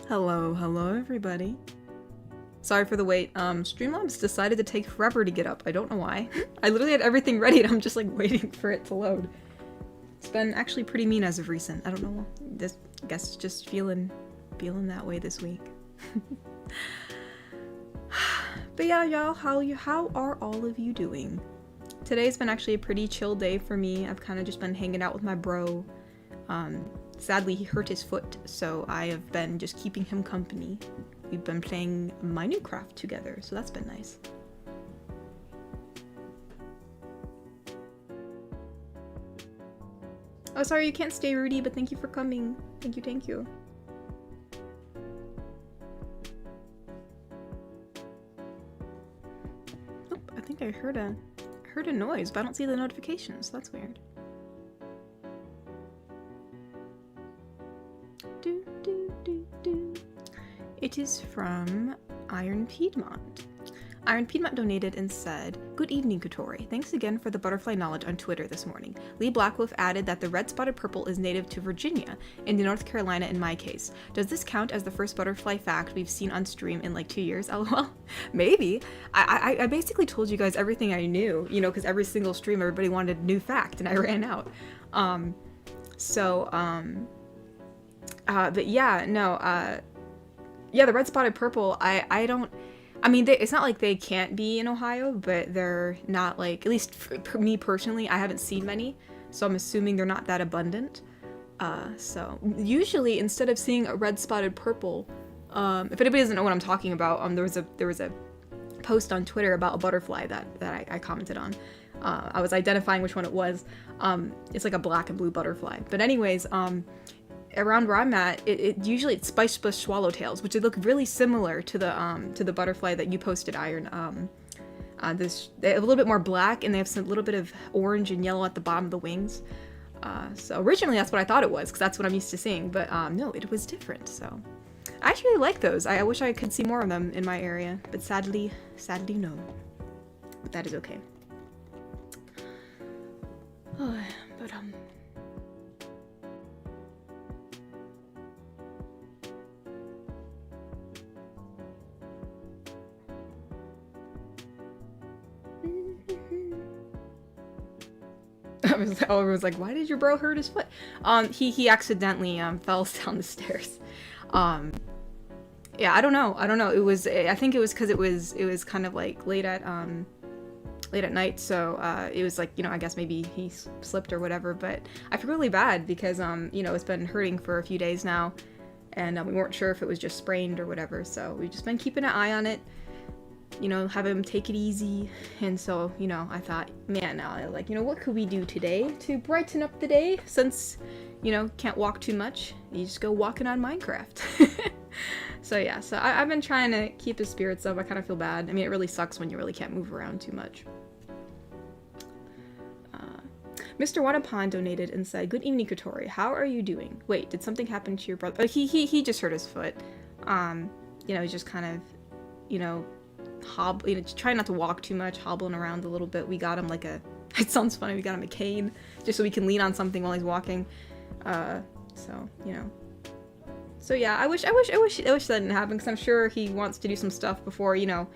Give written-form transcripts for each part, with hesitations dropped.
Hello everybody. Sorry for the wait. Streamlabs decided to take forever to get up. I don't know why. I literally had everything ready and I'm just like waiting for it to load. It's been actually pretty mean as of recent. I don't know. I guess just feeling that way this week. But yeah, y'all, how are all of you doing? Today's been actually a pretty chill day for me. I've kind of just been hanging out with my bro. Sadly, he hurt his foot, so I have been just keeping him company. We've been playing Minecraft together, so that's been nice. Oh, sorry you can't stay, Rudy, but thank you for coming. Thank you. Oop, I think I heard a noise, but I don't see the notifications. That's weird. It is from Iron Piedmont. Iron Piedmont donated and said, "Good evening, Kotori. Thanks again for the butterfly knowledge on Twitter this morning. Lee Blackwolf added that the red-spotted purple is native to Virginia, and to North Carolina in my case. Does this count as the first butterfly fact we've seen on stream in like 2 years? LOL. Maybe. I basically told you guys everything I knew, you know, because every single stream everybody wanted a new fact, and I ran out. But yeah, no, yeah, the red spotted purple, I mean, it's not like they can't be in Ohio, but they're not like, at least for me personally, I haven't seen many, so I'm assuming they're not that abundant. So usually instead of seeing a red spotted purple, if anybody doesn't know what I'm talking about, there was a post on Twitter about a butterfly that I commented on. I was identifying which one it was. It's like a black and blue butterfly. But anyways, around where I'm at, usually it's spice bush swallowtails, which they look really similar to the butterfly that you posted, Iron. They have a little bit more black, and they have some little bit of orange and yellow at the bottom of the wings. So originally that's what I thought it was, because that's what I'm used to seeing. But no, it was different. So I actually really like those. I wish I could see more of them in my area, but sadly no. But that is okay. But everyone's like, why did your bro hurt his foot? He accidentally fell down the stairs. Yeah, I don't know. I think it was because it was kind of like late at night, so it was like, you know, I guess maybe he slipped or whatever. But I feel really bad because you know, it's been hurting for a few days now, and we weren't sure if it was just sprained or whatever. So we've just been keeping an eye on it. You know, have him take it easy. And so, you know, I thought, man, like, you know, what could we do today to brighten up the day? Since, you know, can't walk too much, you just go walking on Minecraft. So yeah, so I've been trying to keep his spirits up. I kind of feel bad. I mean, it really sucks when you really can't move around too much. Mr. Wanapon donated and said, "Good evening, Kotori. How are you doing?" Wait, did something happen to your brother? Oh, he just hurt his foot. You know, he's just kind of, you know, try not to walk too much, hobbling around a little bit. We got him like it sounds funny, we got him a cane just so we can lean on something while he's walking. So, you know. So yeah, I wish that didn't happen, because I'm sure he wants to do some stuff before, you know,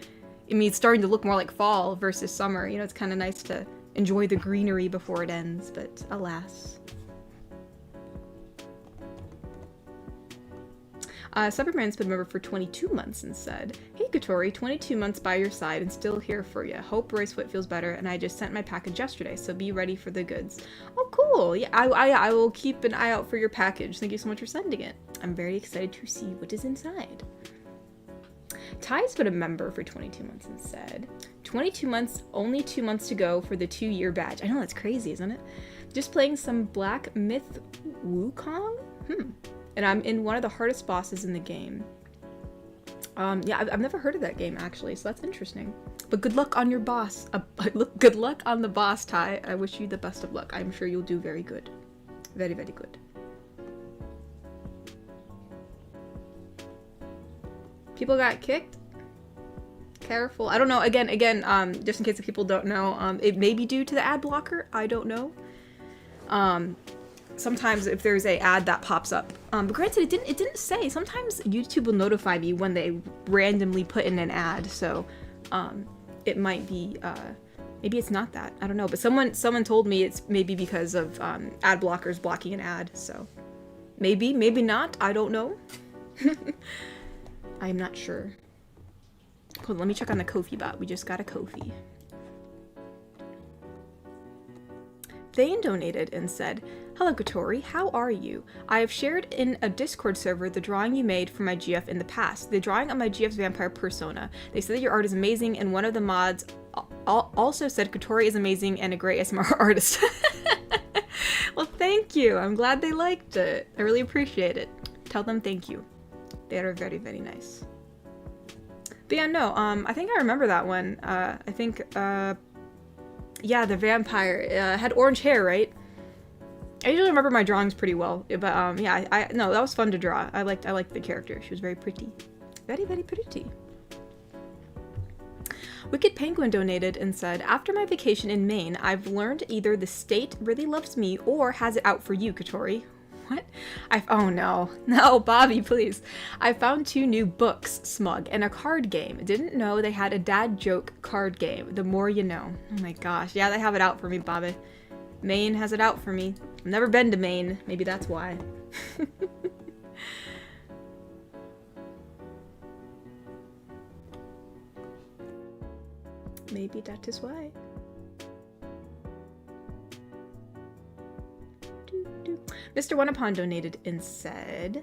I mean, it's starting to look more like fall versus summer. You know, it's kind of nice to enjoy the greenery before it ends, but alas. Superman's been a member for 22 months and said, "Hey Kotori, 22 months by your side and still here for you. Hope Roy's foot feels better, and I just sent my package yesterday, so be ready for the goods." Oh, cool. Yeah, I will keep an eye out for your package. Thank you so much for sending it. I'm very excited to see what is inside. Ty's been a member for 22 months and said, 22 months, only 2 months to go for the 2-year badge. I know, that's crazy, isn't it? Just playing some Black Myth Wukong? And I'm in one of the hardest bosses in the game. Yeah, I've never heard of that game, actually, so that's interesting. But good luck on your boss. Good luck on the boss, Ty. I wish you the best of luck. I'm sure you'll do very good. Very, very good. People got kicked? Careful. I don't know. Again, just in case the people don't know, it may be due to the ad blocker. I don't know. sometimes if there's a ad that pops up. But granted, it didn't say. Sometimes YouTube will notify me when they randomly put in an ad, so it might be maybe it's not that. I don't know, but someone told me it's maybe because of ad blockers blocking an ad. So maybe not. I don't know. I'm not sure. Hold on, let me check on the Ko-fi bot. We just got a Ko-fi. Thane donated and said, "Hello Kotori, how are you? I have shared in a Discord server the drawing you made for my GF in the past. The drawing of my GF's vampire persona. They said that your art is amazing, and one of the mods also said Kotori is amazing and a great ASMR artist." Well, thank you. I'm glad they liked it. I really appreciate it. Tell them thank you. They are very, very nice. But yeah, no, I think I remember that one. I think, yeah, the vampire had orange hair, right? I usually remember my drawings pretty well, but yeah, no, that was fun to draw. I liked the character. She was very pretty. Very, very pretty. Wicked Penguin donated and said, "After my vacation in Maine, I've learned either the state really loves me or has it out for you, Kotori." What? Oh no. No, Bobby, please. I found 2 new books, Smug, and a card game. Didn't know they had a dad joke card game. The more you know. Oh my gosh. Yeah, they have it out for me, Bobby. Maine has it out for me. I've never been to Maine. Maybe that's why. Maybe that is why. Mr. Oneupon donated and said,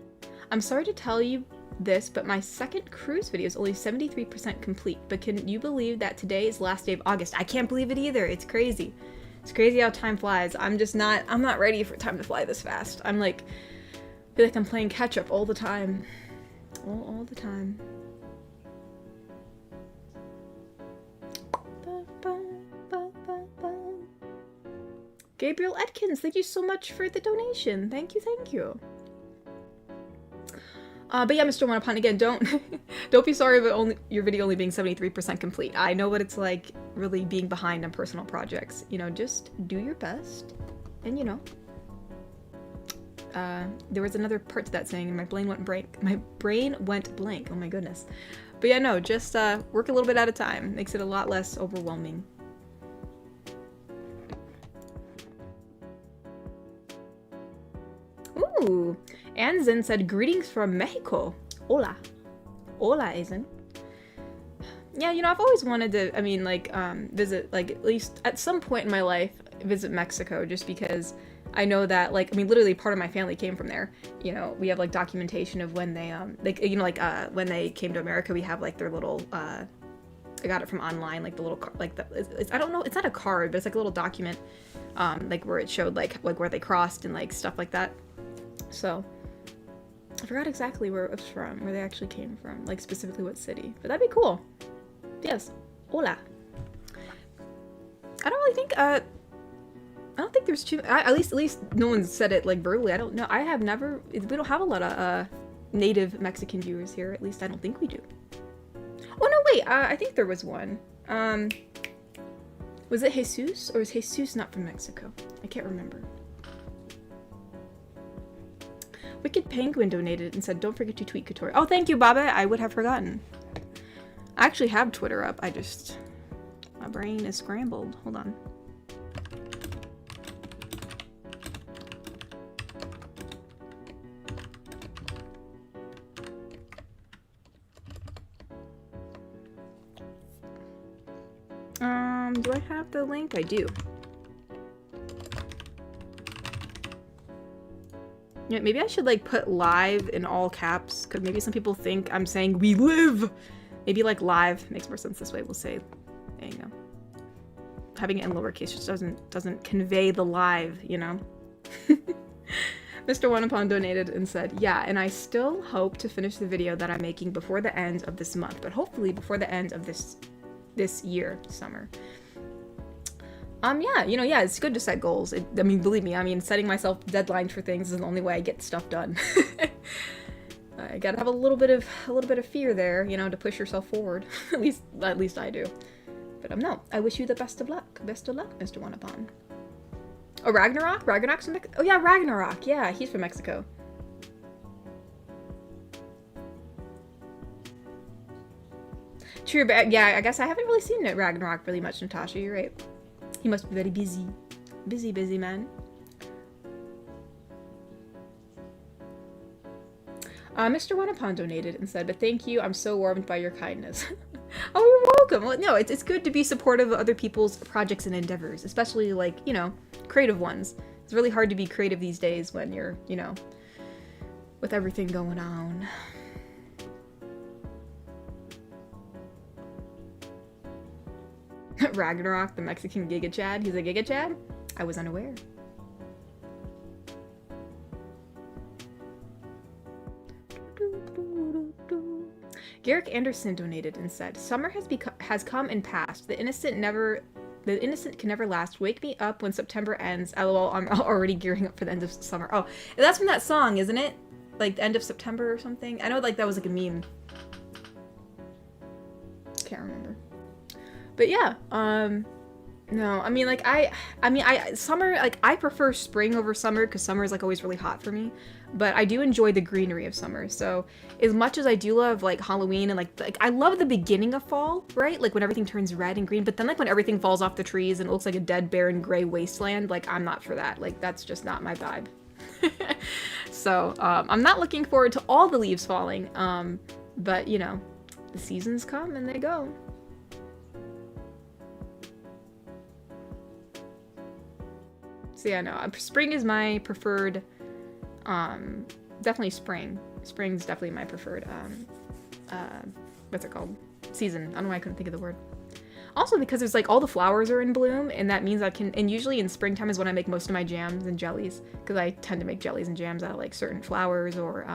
"I'm sorry to tell you this, but my second cruise video is only 73% complete. But can you believe that today is the last day of August?" I can't believe it either. It's crazy. It's crazy how time flies. I'm not ready for time to fly this fast. I'm like, I feel like I'm playing catch up all the time. All the time. Gabriel Atkins, thank you so much for the donation. Thank you, thank you. But yeah, Mr. Oneupon, again, don't be sorry about your video only being 73% complete. I know what it's like really being behind on personal projects. You know, just do your best. And you know, there was another part to that saying, my brain went blank. My brain went blank. Oh my goodness. But yeah, no, just work a little bit at a time. Makes it a lot less overwhelming. Ooh, Anzen said, "Greetings from Mexico. Hola. Hola, Anzen." Yeah, you know, I've always wanted to, I mean, like, visit, like, at least at some point in my life, visit Mexico, just because I know that, like, I mean, literally part of my family came from there. You know, we have, like, documentation of when they, like, you know, like, when they came to America, we have, like, their little, I got it from online, like, the little, like, I don't know, it's not a card, but it's, like, a little document, like, where it showed, like, where they crossed and, like, stuff like that. So, I forgot exactly where it was from, where they actually came from, like specifically what city. But that'd be cool. Yes. Hola. I don't really think, I don't think there's too, at least no one said it like verbally. I don't know. I have never, we don't have a lot of native Mexican viewers here. At least I don't think we do. Oh no, wait. I think there was one. Was it Jesus, or is Jesus not from Mexico? I can't remember. Wicked Penguin donated and said, "Don't forget to tweet Kotori." Oh, thank you, Baba. I would have forgotten. I actually have Twitter up. My brain is scrambled. Hold on. Do I have the link? I do. Yeah, maybe I should like put live in all caps, because maybe some people think I'm saying "we live." Maybe like live makes more sense this way. We'll say, there you go. Having it in lowercase just doesn't convey the live, you know. Mr. Oneupon donated and said, "Yeah, and I still hope to finish the video that I'm making before the end of this month, but hopefully before the end of this year, summer." Yeah, you know, yeah, it's good to set goals. I mean, believe me, I mean, setting myself deadlines for things is the only way I get stuff done. I gotta have a little bit of fear there, you know, to push yourself forward. at least I do. But no, I wish you the best of luck. Best of luck, Mr. Oneupon. Oh, Ragnarok? Ragnarok's from Mexico? Oh yeah, Ragnarok. Yeah, he's from Mexico. True, but yeah, I guess I haven't really seen Ragnarok really much, Natasha. You're right. He must be very busy. Busy man. Mr. Wanapon donated and said, but thank you, I'm so warmed by your kindness. Oh, you're welcome. Well, no, it's good to be supportive of other people's projects and endeavors, especially, like, you know, creative ones. It's really hard to be creative these days when you're, you know, with everything going on. Ragnarok, the Mexican Giga Chad. He's a Giga Chad? I was unaware. Garrick Anderson donated and said, "Summer has come and passed. The innocent can never last. Wake me up when September ends. LOL, I'm already gearing up for the end of summer." Oh, that's from that song, isn't it? Like the end of September or something. I know, like that was like a meme. Can't remember. But yeah, no, I mean, like, summer, like, I prefer spring over summer, because summer is, like, always really hot for me, but I do enjoy the greenery of summer, so as much as I do love, like, Halloween, and, like I love the beginning of fall, right, like, when everything turns red and green, but then, like, when everything falls off the trees and it looks like a dead, barren, gray wasteland, like, I'm not for that, like, that's just not my vibe. So, I'm not looking forward to all the leaves falling, but, you know, the seasons come and they go. So yeah, no, spring is my preferred, definitely spring. Spring's definitely my preferred, what's it called? Season. I don't know why I couldn't think of the word. Also because there's like all the flowers are in bloom, and that means I can, and usually in springtime is when I make most of my jams and jellies, because I tend to make jellies and jams out of like certain flowers or,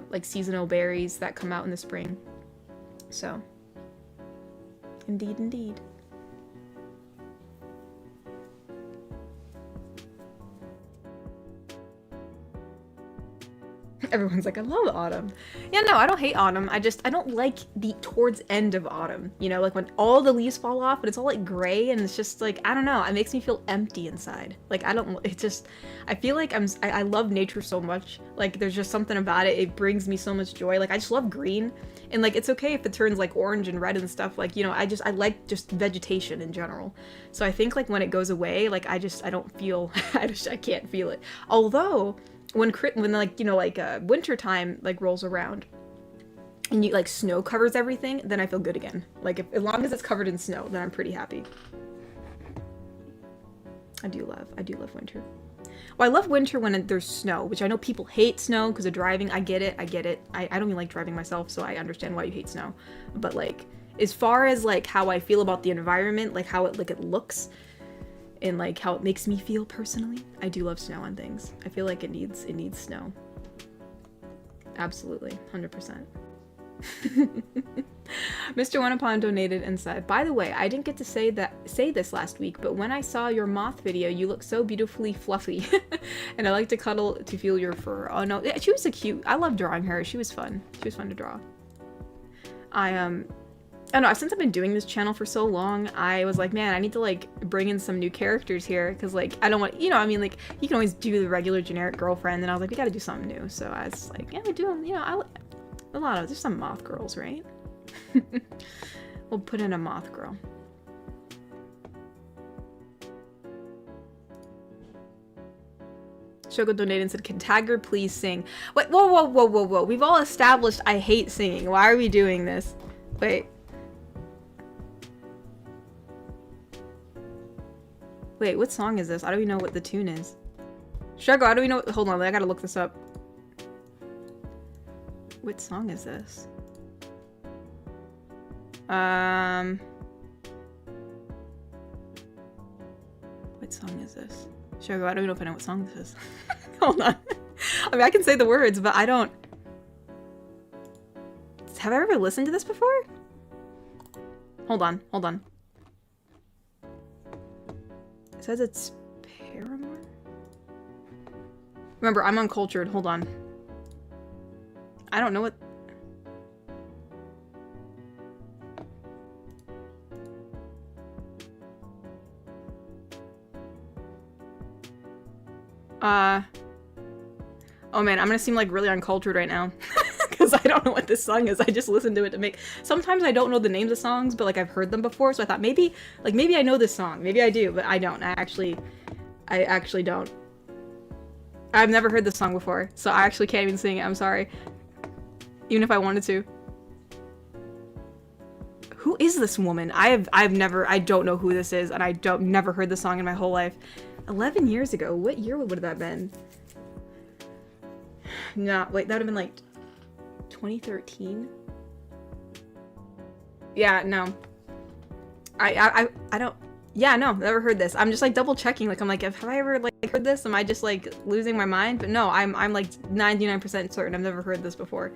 like seasonal berries that come out in the spring. So, indeed, indeed. Everyone's like, I love autumn. Yeah, no, I don't hate autumn. I don't like the towards end of autumn. You know, like when all the leaves fall off and it's all like gray and it's just like, I don't know. It makes me feel empty inside. Like, I feel like I love nature so much. Like, there's just something about it. It brings me so much joy. Like, I just love green. And like, it's okay if it turns like orange and red and stuff. Like, you know, I like just vegetation in general. So I think like when it goes away, like I don't feel, I can't feel it. Although, when like, you know, like winter time like rolls around and you like snow covers everything, then I feel good again. Like as long as it's covered in snow, then I'm pretty happy. I do love winter. Well, I love winter when there's snow, which I know people hate snow because of driving. I get it. I don't even like driving myself, so I understand why you hate snow. But like, as far as like how I feel about the environment, like how it looks, and like how it makes me feel personally, I do love snow on things. I feel like it needs snow. Absolutely, 100%. Mr. Wanapon donated and said, "By the way, I didn't get to say this last week, but when I saw your moth video, you look so beautifully fluffy, and I like to cuddle to feel your fur." Oh no, she was so cute. I love drawing her. She was fun. She was fun to draw. I don't know, since I've been doing this channel for so long, I was like, man, I need to like bring in some new characters here, because like I don't want, you know, I mean, like you can always do the regular generic girlfriend, and I was like, we gotta do something new. So I was like, yeah, we do them, you know, there's some moth girls, right? We'll put in a moth girl. Shogo donated and said, "Can Tagger please sing?" Wait, whoa. We've all established I hate singing. Why are we doing this? Wait, what song is this? I don't even know what the tune is. Shogo, I don't even know. Hold on, I gotta look this up. What song is this? What song is this? Shogo, I don't even know if I know what song this is. Hold on. I mean, I can say the words, but I don't... Have I ever listened to this before? Hold on. It says it's Paramore? Remember, I'm uncultured. Hold on. I don't know what... Uh, oh man, I'm gonna seem like really uncultured right now. Because I don't know what this song is. I just listened to it to make... Sometimes I don't know the names of songs, but like I've heard them before, so I thought maybe I know this song. Maybe I do, but I don't. I actually don't. I've never heard this song before, so I actually can't even sing it. I'm sorry. Even if I wanted to. Who is this woman? I don't know who this is, and never heard this song in my whole life. 11 years ago? What year would that have been? No, wait, that would have been like 2013? Yeah, no. I don't... Yeah, no, never heard this. I'm just like double checking, like I'm like, have I ever like heard this? Am I just like losing my mind? But no, I'm like 99% certain I've never heard this before.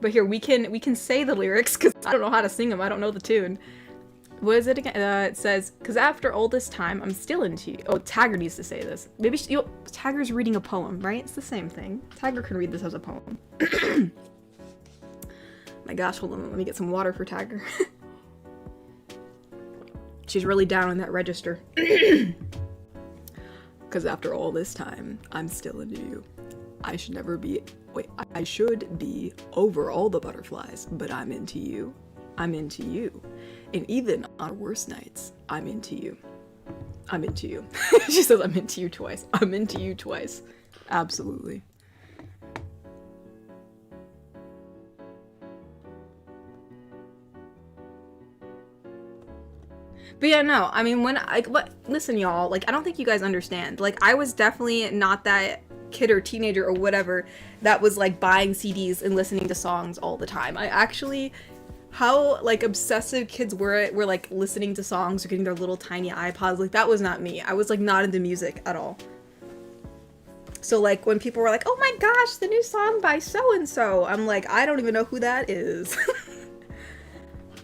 But here, we can say the lyrics, because I don't know how to sing them. I don't know the tune. What is it again? It says, because after all this time, I'm still into you. Oh, Tagger needs to say this. Maybe Tagger's reading a poem, right? It's the same thing. Tagger can read this as a poem. My gosh, hold on. Let me get some water for Tagger. She's really down on that register. Because after all this time, I'm still into you. I should be over all the butterflies, but I'm into you. I'm into you. And even on worst nights, I'm into you. I'm into you. She says I'm into you twice. I'm into you twice. Absolutely. But yeah, no, I mean, listen, y'all, like, I don't think you guys understand. Like, I was definitely not that kid or teenager or whatever that was, like, buying CDs and listening to songs all the time. I actually, how, like, obsessive kids were like, listening to songs or getting their little tiny iPods, like, that was not me. I was, like, not into music at all. So, like, when people were like, oh my gosh, the new song by so-and-so, I'm like, I don't even know who that is.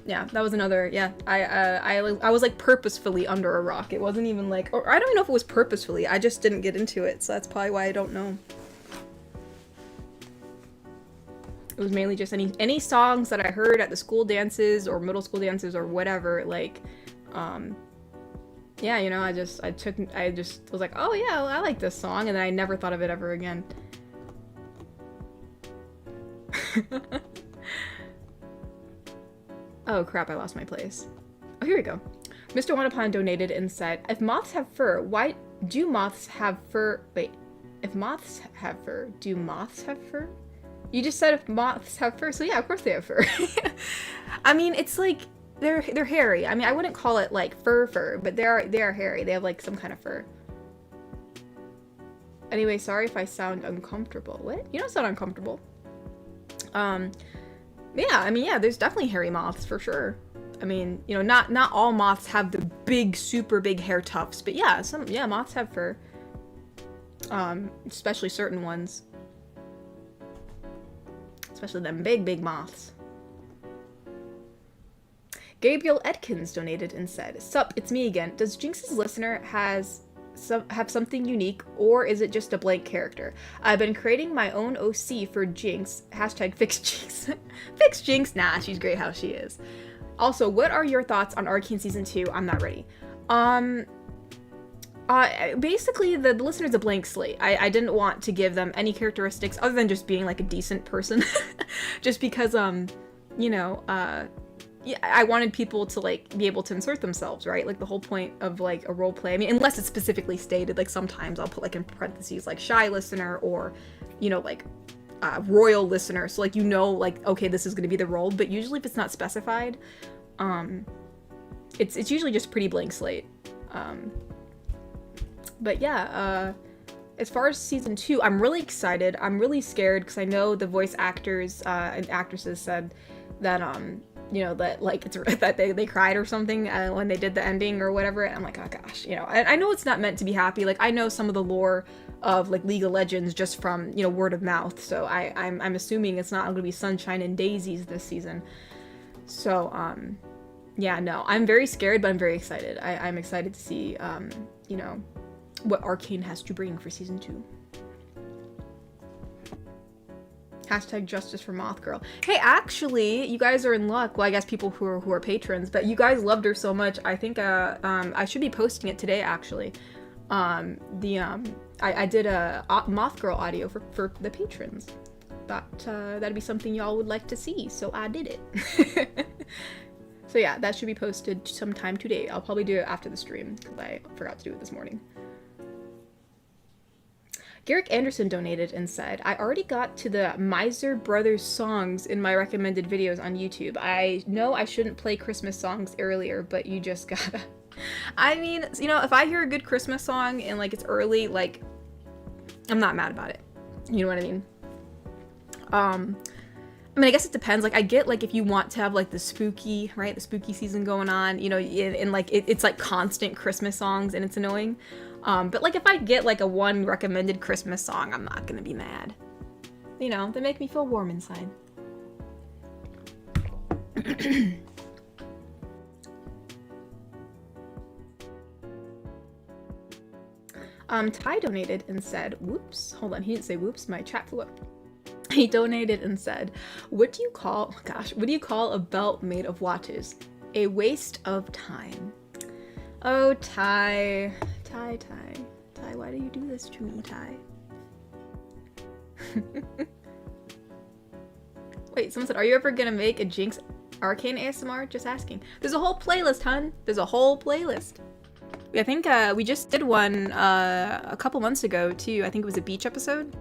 Yeah, that was another, yeah, I was, like, purposefully under a rock. It wasn't even, like, or I don't even know if it was purposefully, I just didn't get into it, so that's probably why I don't know. It was mainly just any songs that I heard at the school dances, or middle school dances, or whatever, like, yeah, you know, I just was like, oh yeah, I like this song, and then I never thought of it ever again. Oh crap, I lost my place. Oh, here we go. Mr. Wanapon donated and said, if moths have fur, why do moths have fur? Wait, if moths have fur, do moths have fur? You just said if moths have fur, so yeah, of course they have fur. I mean, it's like, they're hairy. I mean, I wouldn't call it like fur, but they are hairy. They have like some kind of fur. Anyway, sorry if I sound uncomfortable. What? You don't sound uncomfortable. Yeah, I mean, yeah, there's definitely hairy moths for sure. I mean, you know, not all moths have the big, super big hair tufts, but yeah, moths have fur. Especially certain ones. Especially them big moths. Gabriel Edkins donated and said, sup, it's me again. Does Jinx's listener have something unique, or is it just a blank character? I've been creating my own OC for Jinx. Hashtag fix Jinx. Fix Jinx? Nah, she's great how she is. Also, what are your thoughts on Arcane Season 2? I'm not ready. Basically, the listener's a blank slate. I didn't want to give them any characteristics other than just being, like, a decent person. Just because, you know, yeah, I wanted people to, like, be able to insert themselves, right? Like, the whole point of, like, a role play, I mean, unless it's specifically stated, like, sometimes I'll put, like, in parentheses, like, shy listener, or, you know, like, royal listener, so, like, you know, like, okay, this is gonna be the role, but usually if it's not specified, it's usually just pretty blank slate. But yeah, as far as season 2, I'm really excited. I'm really scared, because I know the voice actors and actresses said that, you know, that, like, it's that they cried or something when they did the ending or whatever, and I'm like, oh gosh, you know, I know it's not meant to be happy. Like, I know some of the lore of, like, League of Legends just from, you know, word of mouth, so I'm assuming it's not gonna be sunshine and daisies this season. So, yeah, no, I'm very scared, but I'm very excited. I'm excited to see, you know, what Arcane has to bring for season 2. Hashtag justice for Moth Girl. Hey, actually, you guys are in luck. Well, I guess people who are patrons, but you guys loved her so much. I think I should be posting it today, actually. I did a Moth Girl audio for the patrons. Thought that'd be something y'all would like to see, so I did it. So yeah, that should be posted sometime today. I'll probably do it after the stream because I forgot to do it this morning. Garrick Anderson donated and said, I already got to the Miser Brothers songs in my recommended videos on YouTube. I know I shouldn't play Christmas songs earlier, but you just gotta. I mean, you know, if I hear a good Christmas song and like it's early, like I'm not mad about it. You know what I mean? I mean, I guess it depends. Like, I get, like, if you want to have, like, the spooky, right? The spooky season going on, you know, and like, it's, like, constant Christmas songs, and it's annoying. But, like, if I get, like, a one recommended Christmas song, I'm not gonna be mad. You know, they make me feel warm inside. Ty donated and said, whoops, hold on, he didn't say whoops, my chat flew up. He donated and said, what do you call a belt made of watches? A waste of time. Oh, Ty, why do you do this to me, Ty? Wait, someone said, are you ever gonna make a Jinx Arcane ASMR? Just asking. There's a whole playlist, hun. There's a whole playlist. I think we just did one a couple months ago, too. I think it was a beach episode.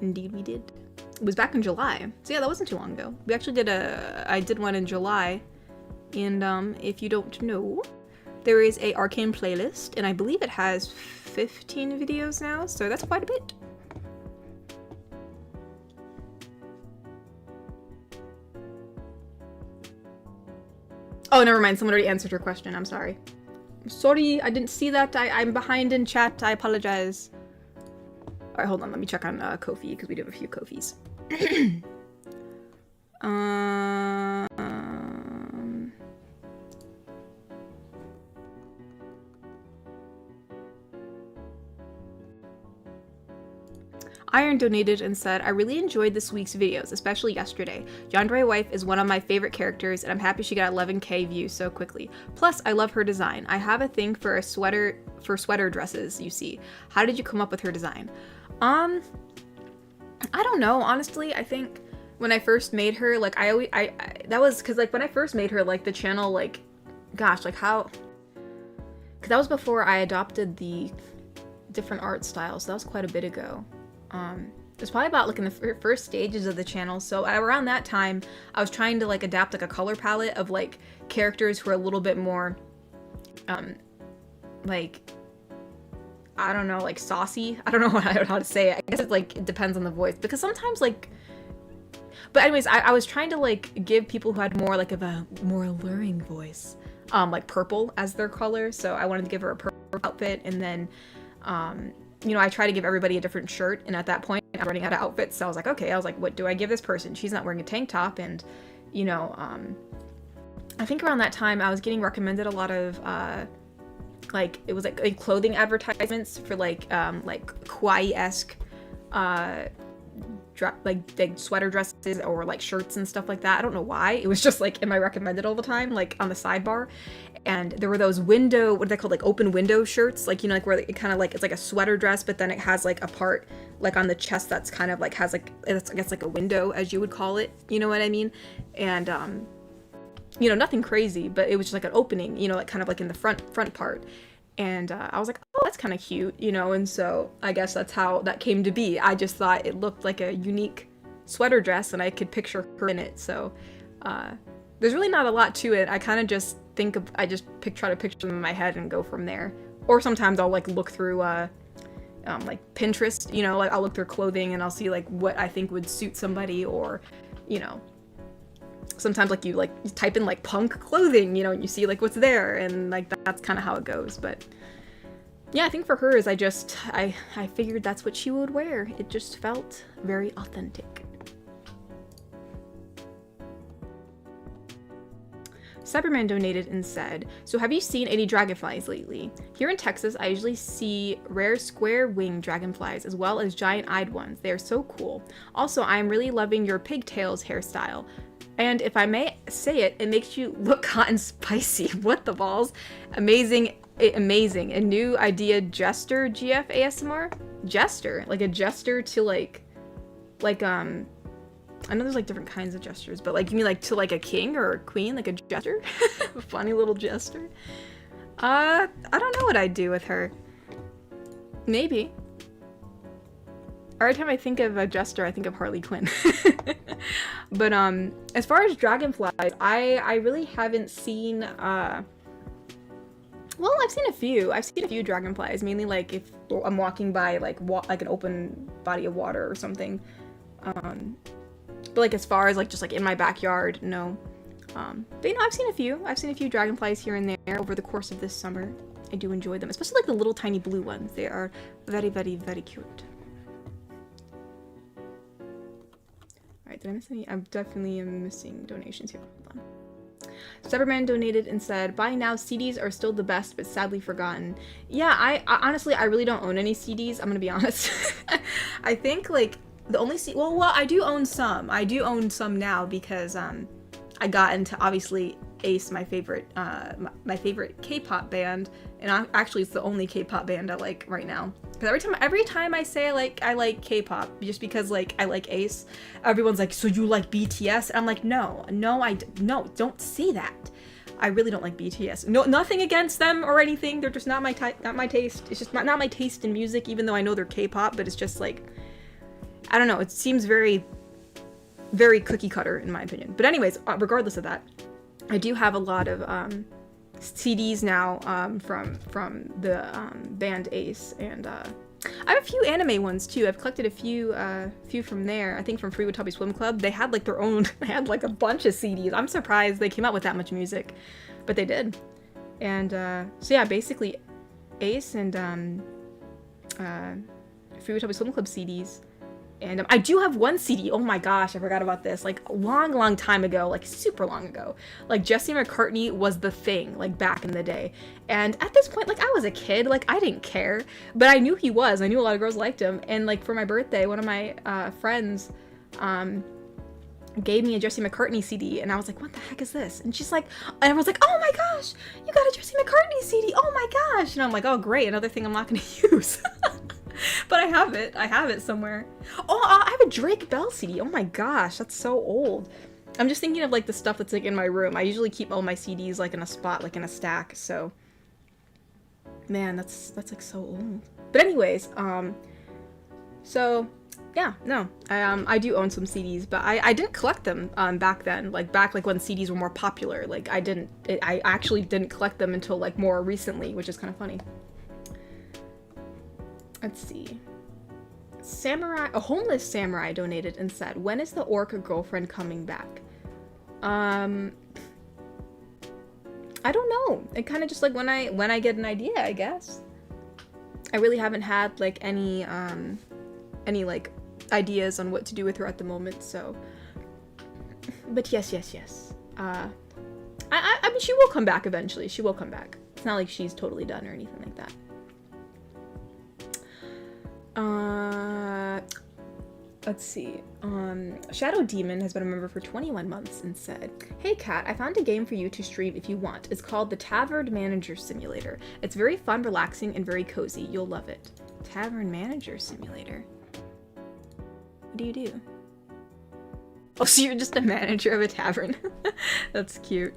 Indeed we did. It was back in July. So yeah, that wasn't too long ago. We actually I did one in July. And if you don't know, there is a Arcane playlist, and I believe it has 15 videos now, so that's quite a bit. Oh, never mind. Someone already answered her question. I'm sorry. I'm sorry, I didn't see that. I'm behind in chat. I apologize. Alright, hold on. Let me check on Ko-fi, because we do have a few Ko-fis. Iron donated and said, I really enjoyed this week's videos, especially yesterday. Yandere Wife is one of my favorite characters, and I'm happy she got 11k views so quickly. Plus, I love her design. I have a thing for sweater dresses, you see. How did you come up with her design? I don't know, honestly. I think when I first made her, like, that was, because, like, when I first made her, like, the channel, like, gosh, like, how, because that was before I adopted the different art styles, so that was quite a bit ago. It was probably about, like, in the first stages of the channel, so around that time, I was trying to, like, adapt, like, a color palette of, like, characters who are a little bit more, like, I don't know, like, saucy? I don't know how to say it. I guess it's, like, it depends on the voice, because sometimes, like, but anyways, I was trying to, like, give people who had more, like, of a more alluring voice, like, purple as their color, so I wanted to give her a purple outfit, and then, you know, I try to give everybody a different shirt, and at that point, I'm running out of outfits, so I was like, okay, what do I give this person? She's not wearing a tank top, and, you know, I think around that time, I was getting recommended a lot of, like, it was, like clothing advertisements for, like kawaii-esque, like sweater dresses or, like, shirts and stuff like that. I don't know why. It was just, like, in my recommended all the time, like, on the sidebar. And there were those what are they called, like, open window shirts, like, you know, like, where it kind of, like, it's like a sweater dress, but then it has, like, a part, like, on the chest that's kind of, like, has, like, it's, I guess, like, a window, as you would call it, you know what I mean? And, you know, nothing crazy, but it was just, like, an opening, you know, like, kind of, like, in the front part. And I was like, oh, that's kind of cute, you know, and so I guess that's how that came to be. I just thought it looked like a unique sweater dress, and I could picture her in it, so there's really not a lot to it. I kind of just try to picture them in my head and go from there. Or sometimes I'll, like, look through, like, Pinterest, you know, like, I'll look through clothing and I'll see, like, what I think would suit somebody, or, you know, sometimes, like, you type in, like, punk clothing, you know, and you see, like, what's there, and, like, that's kind of how it goes. But yeah, I think for her is I figured that's what she would wear. It just felt very authentic. Cyberman donated and said, so have you seen any dragonflies lately? Here in Texas, I usually see rare square-winged dragonflies as well as giant-eyed ones. They are so cool. Also, I am really loving your pigtails hairstyle. And if I may say it, it makes you look hot and spicy. What the balls? Amazing Amazing. A new idea, Jester GF ASMR? Jester. Like a gesture to like, I know there's like different kinds of gestures, but like, you mean like to like a king or a queen, like a jester? A funny little jester. I don't know what I'd do with her. Maybe. Every time I think of a jester, I think of Harley Quinn. But as far as dragonflies, I really haven't seen well, I've seen a few. I've seen a few dragonflies, mainly like if I'm walking by like an open body of water or something. But like as far as like just like in my backyard, no. But you know, I've seen a few. I've seen a few dragonflies here and there over the course of this summer. I do enjoy them, especially like the little tiny blue ones. They are very, very, very cute. Alright, did I miss any? I definitely am missing donations here. Hold on. Cyberman donated and said, "By now, CDs are still the best, but sadly forgotten." Yeah, I honestly, I really don't own any CDs. I'm gonna be honest. I think like the only well, I do own some. I do own some now because I got into obviously Ace, my favorite K-pop band, and actually it's the only K-pop band I like right now. Because every time I say I like K-pop, just because like I like Ace, everyone's like, "So you like BTS?" And I'm like, no, don't say that. I really don't like BTS. No, nothing against them or anything. They're just not my taste. It's just not my taste in music, even though I know they're K-pop. But it's just like, I don't know. It seems very, very cookie cutter in my opinion. But anyways, regardless of that, I do have a lot of CDs now from the band Ace, and I have a few anime ones too. I've collected a few from there. I think from Free Watanabe Swim Club. They had like their own. They had like a bunch of CDs. I'm surprised they came out with that much music, but they did. And so yeah, basically Ace and Free Watanabe Swim Club CDs. And I do have one CD, oh my gosh, I forgot about this, like a long time ago, like super long ago. Like Jesse McCartney was the thing, like back in the day. And at this point, like I was a kid, like I didn't care, but I knew he was. I knew a lot of girls liked him. And like for my birthday, one of my friends gave me a Jesse McCartney CD, and I was like, "What the heck is this?" And she's like, and everyone's like, "Oh my gosh, you got a Jesse McCartney CD, oh my gosh." And I'm like, "Oh great, another thing I'm not gonna use." But I have it somewhere. Oh, I have a Drake Bell CD. Oh my gosh, that's so old. I'm just thinking of like the stuff that's like in my room. I usually keep all my CDs like in a spot, like in a stack, so. Man, that's like so old. But anyways, so yeah, no, I do own some CDs, but I didn't collect them back then, like when CDs were more popular. Like I actually didn't collect them until like more recently, which is kind of funny. Let's see. A homeless samurai donated and said, "When is the orc girlfriend coming back?" I don't know. It kind of just like when I get an idea, I guess. I really haven't had like any like ideas on what to do with her at the moment, so. But yes. I mean, she will come back eventually. She will come back. It's not like she's totally done or anything like that. Let's see. Shadow Demon has been a member for 21 months and said, "Hey Kat, I found a game for you to stream if you want. It's called the Tavern Manager Simulator. It's very fun, relaxing, and very cozy. You'll love it." Tavern Manager Simulator. What do you do? Oh, so you're just a manager of a tavern. That's cute.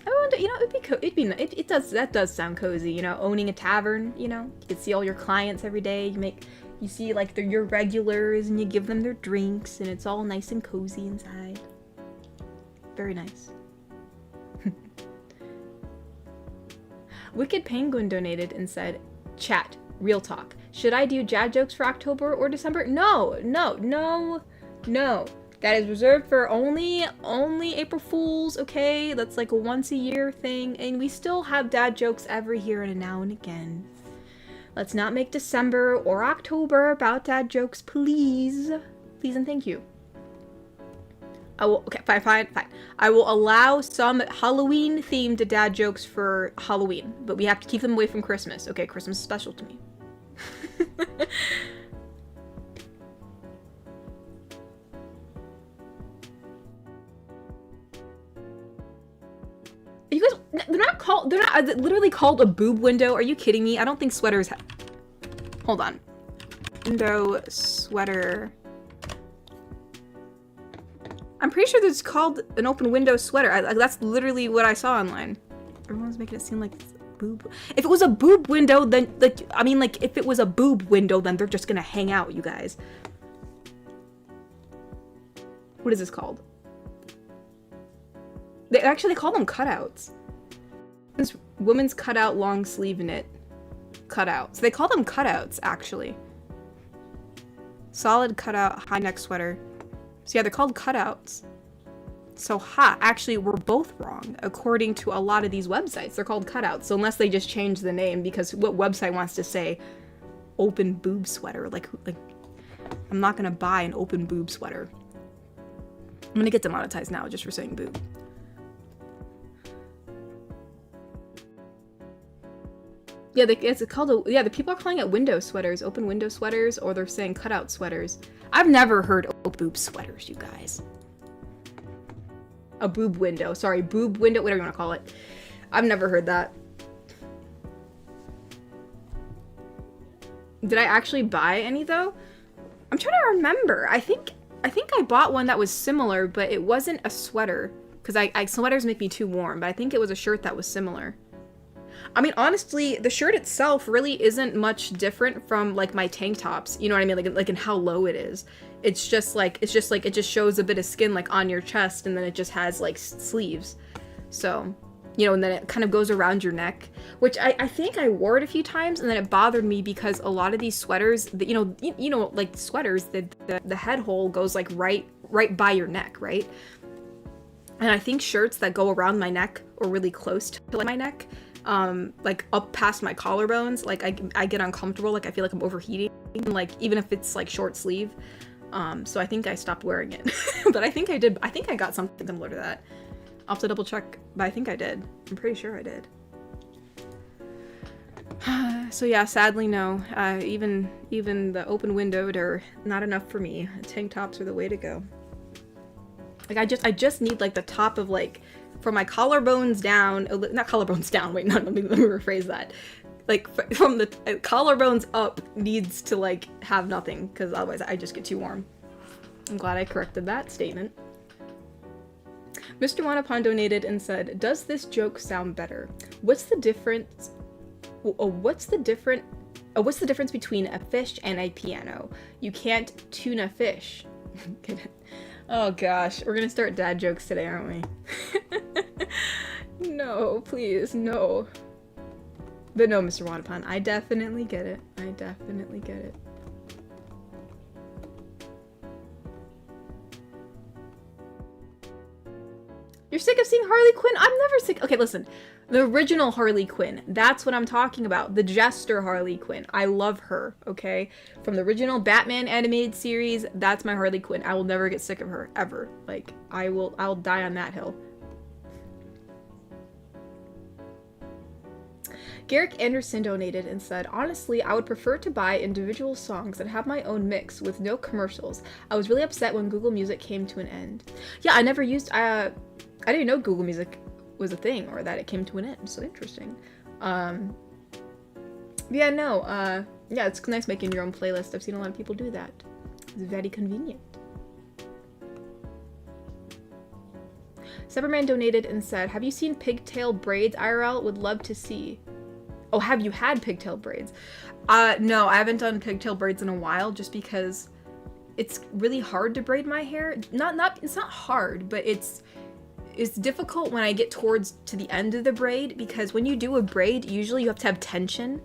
I wonder, you know, that does sound cozy, you know, owning a tavern, you know, you can see all your clients every day, you see like your regulars and you give them their drinks and it's all nice and cozy inside. Very nice. Wicked Penguin donated and said, "Chat, real talk. Should I do dad jokes for October or December?" No. That is reserved for only April Fools, okay? That's like a once a year thing, and we still have dad jokes every here and now and again. Let's not make December or October about dad jokes, please. Please and thank you. Okay, fine. I will allow some Halloween-themed dad jokes for Halloween, but we have to keep them away from Christmas. Okay, Christmas is special to me. You guys, they're not called they're not literally called a boob window. Are you kidding me? I don't think sweaters hold on. Window sweater. I'm pretty sure it's called an open window sweater. That's literally what I saw online. Everyone's making it seem like it's a boob. If it was a boob window, then if it was a boob window, then they're just gonna hang out, you guys. What is this called? They call them cutouts. This women's cutout long sleeve knit cutout. So they call them cutouts, actually. Solid cutout high neck sweater. So yeah, they're called cutouts. So actually we're both wrong according to a lot of these websites. They're called cutouts. So unless they just change the name, because what website wants to say open boob sweater? Like I'm not gonna buy an open boob sweater. I'm gonna get demonetized now just for saying boob. Yeah, it's called the people are calling it window sweaters, open window sweaters, or they're saying cutout sweaters. I've never heard open boob sweaters, you guys. A boob window, sorry, boob window, whatever you want to call it. I've never heard that. Did I actually buy any though? I'm trying to remember. I think I bought one that was similar, but it wasn't a sweater because sweaters make me too warm. But I think it was a shirt that was similar. I mean, honestly, the shirt itself really isn't much different from like my tank tops. You know what I mean? Like in how low it is. It just shows a bit of skin like on your chest, and then it just has like sleeves. So, you know, and then it kind of goes around your neck, which I think I wore it a few times, and then it bothered me because a lot of these sweaters, you know, like sweaters, the head hole goes like right by your neck, right? And I think shirts that go around my neck or really close to my neck, like up past my collarbones, like I get uncomfortable, like I feel like I'm overheating, like even if it's like short sleeve. So I think I stopped wearing it. But I think I did. I think I got something similar to that. I'll have to double check, but I think I did. I'm pretty sure I did. So yeah, sadly no. Even the open windowed are not enough for me. Tank tops are the way to go. Like I just need like the top of like from my collarbones down, not collarbones down. Wait, no, let me rephrase that. Like from the collarbones up needs to like have nothing, because otherwise I just get too warm. I'm glad I corrected that statement. Mr. Wanapon donated and said, "Does this joke sound better? What's the difference? What's the difference between a fish and a piano? You can't tune a fish." Oh gosh, we're gonna start dad jokes today, aren't we? No, please, no. But no, Mr. Wanapon, I definitely get it. I definitely get it. You're sick of seeing Harley Quinn? I'm never sick. Okay, listen. The original Harley Quinn. That's what I'm talking about. The jester Harley Quinn. I love her, okay? From the original Batman animated series, that's my Harley Quinn. I will never get sick of her, ever. Like, I'll die on that hill. Garrick Anderson donated and said, "Honestly, I would prefer to buy individual songs and have my own mix with no commercials. I was really upset when Google Music came to an end." Yeah, I never used, I didn't know Google Music was a thing or that it came to an end. So interesting. Yeah, no, yeah, it's nice making your own playlist. I've seen a lot of people do that. It's very convenient. Severman donated and said, "Have you seen pigtail braids IRL? Would love to see." Oh, have you had pigtail braids? No, I haven't done pigtail braids in a while, just because it's really hard to braid my hair. It's not hard, but it's difficult when I get to the end of the braid, because when you do a braid, usually you have to have tension.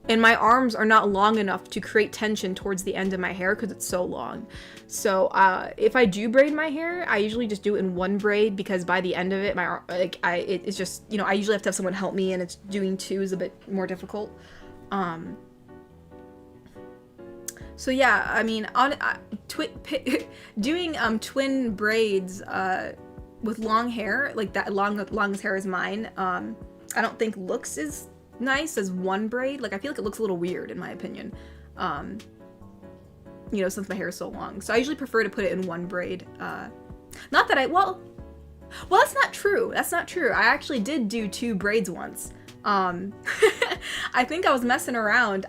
And my arms are not long enough to create tension towards the end of my hair because it's so long. So if I do braid my hair, I usually just do it in one braid, because by the end of it, it's just, you know, I usually have to have someone help me, and it's doing two is a bit more difficult. So yeah, I mean, doing twin braids with long hair, like that long as hair as mine, I don't think looks as nice as one braid. Like, I feel like it looks a little weird in my opinion, you know, since my hair is so long. So I usually prefer to put it in one braid. Not that Well, that's not true. That's not true. I actually did do 2 braids once. I think I was messing around.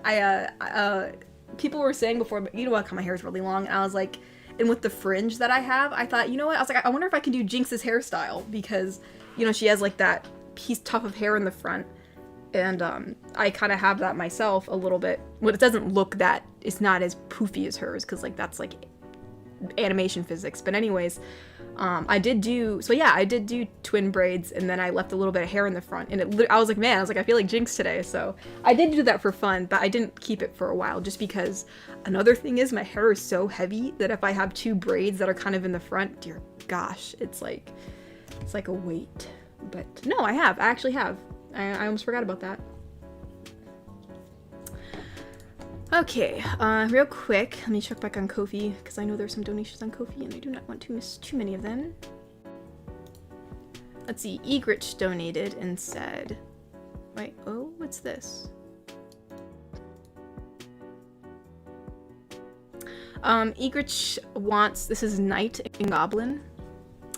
People were saying before, but you know what, my hair is really long, and I was like, and with the fringe that I have, I thought, you know what, I was like, I wonder if I can do Jinx's hairstyle, because, you know, she has like that piece tuft of hair in the front, and I kind of have that myself a little bit. Well, it doesn't look that, it's not as poofy as hers, because like that's like animation physics, but anyways, I did do twin braids, and then I left a little bit of hair in the front, and I was like, I feel like Jinx today, so I did do that for fun, but I didn't keep it for a while, just because another thing is my hair is so heavy that if I have 2 braids that are kind of in the front, dear gosh, it's like a weight. But no, I actually have. I almost forgot about that. Okay, real quick, let me check back on Ko-fi, because I know there's some donations on Ko-fi, and I do not want to miss too many of them. Let's see, Egrich donated and said, wait, oh, what's this? Egrich wants, this is Knight and Goblin.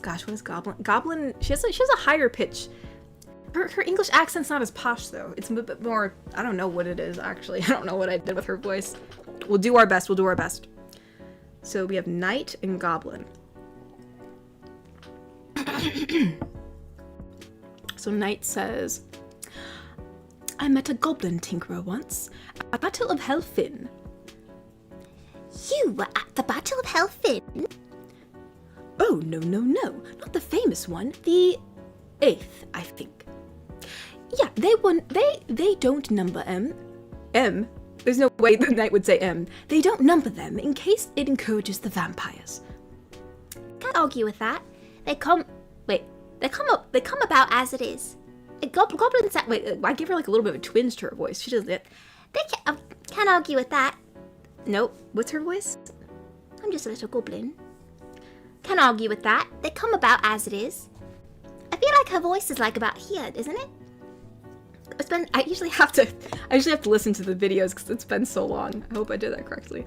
Gosh, what is Goblin? Goblin, she has a higher pitch. Her English accent's not as posh, though. It's a bit more, I don't know what it is, actually. I don't know what I did with her voice. We'll do our best. So we have Knight and Goblin. So Knight says, I met a goblin tinkerer once at the Battle of Helfin. You were at the Battle of Helfin? Oh, no. Not the famous one. The 8th, I think. Yeah, they don't number M. There's no way the Knight would say M. They don't number them in case it encourages the vampires. Can't argue with that. They come about as it is. Goblins that Wait, I give her like a little bit of a twinge to her voice. She does it. They can't argue with that. Nope. What's her voice? I'm just a little goblin. Can't argue with that. They come about as it is. I feel like her voice is like about here, isn't it? I usually have to listen to the videos because it's been so long. I hope I did that correctly.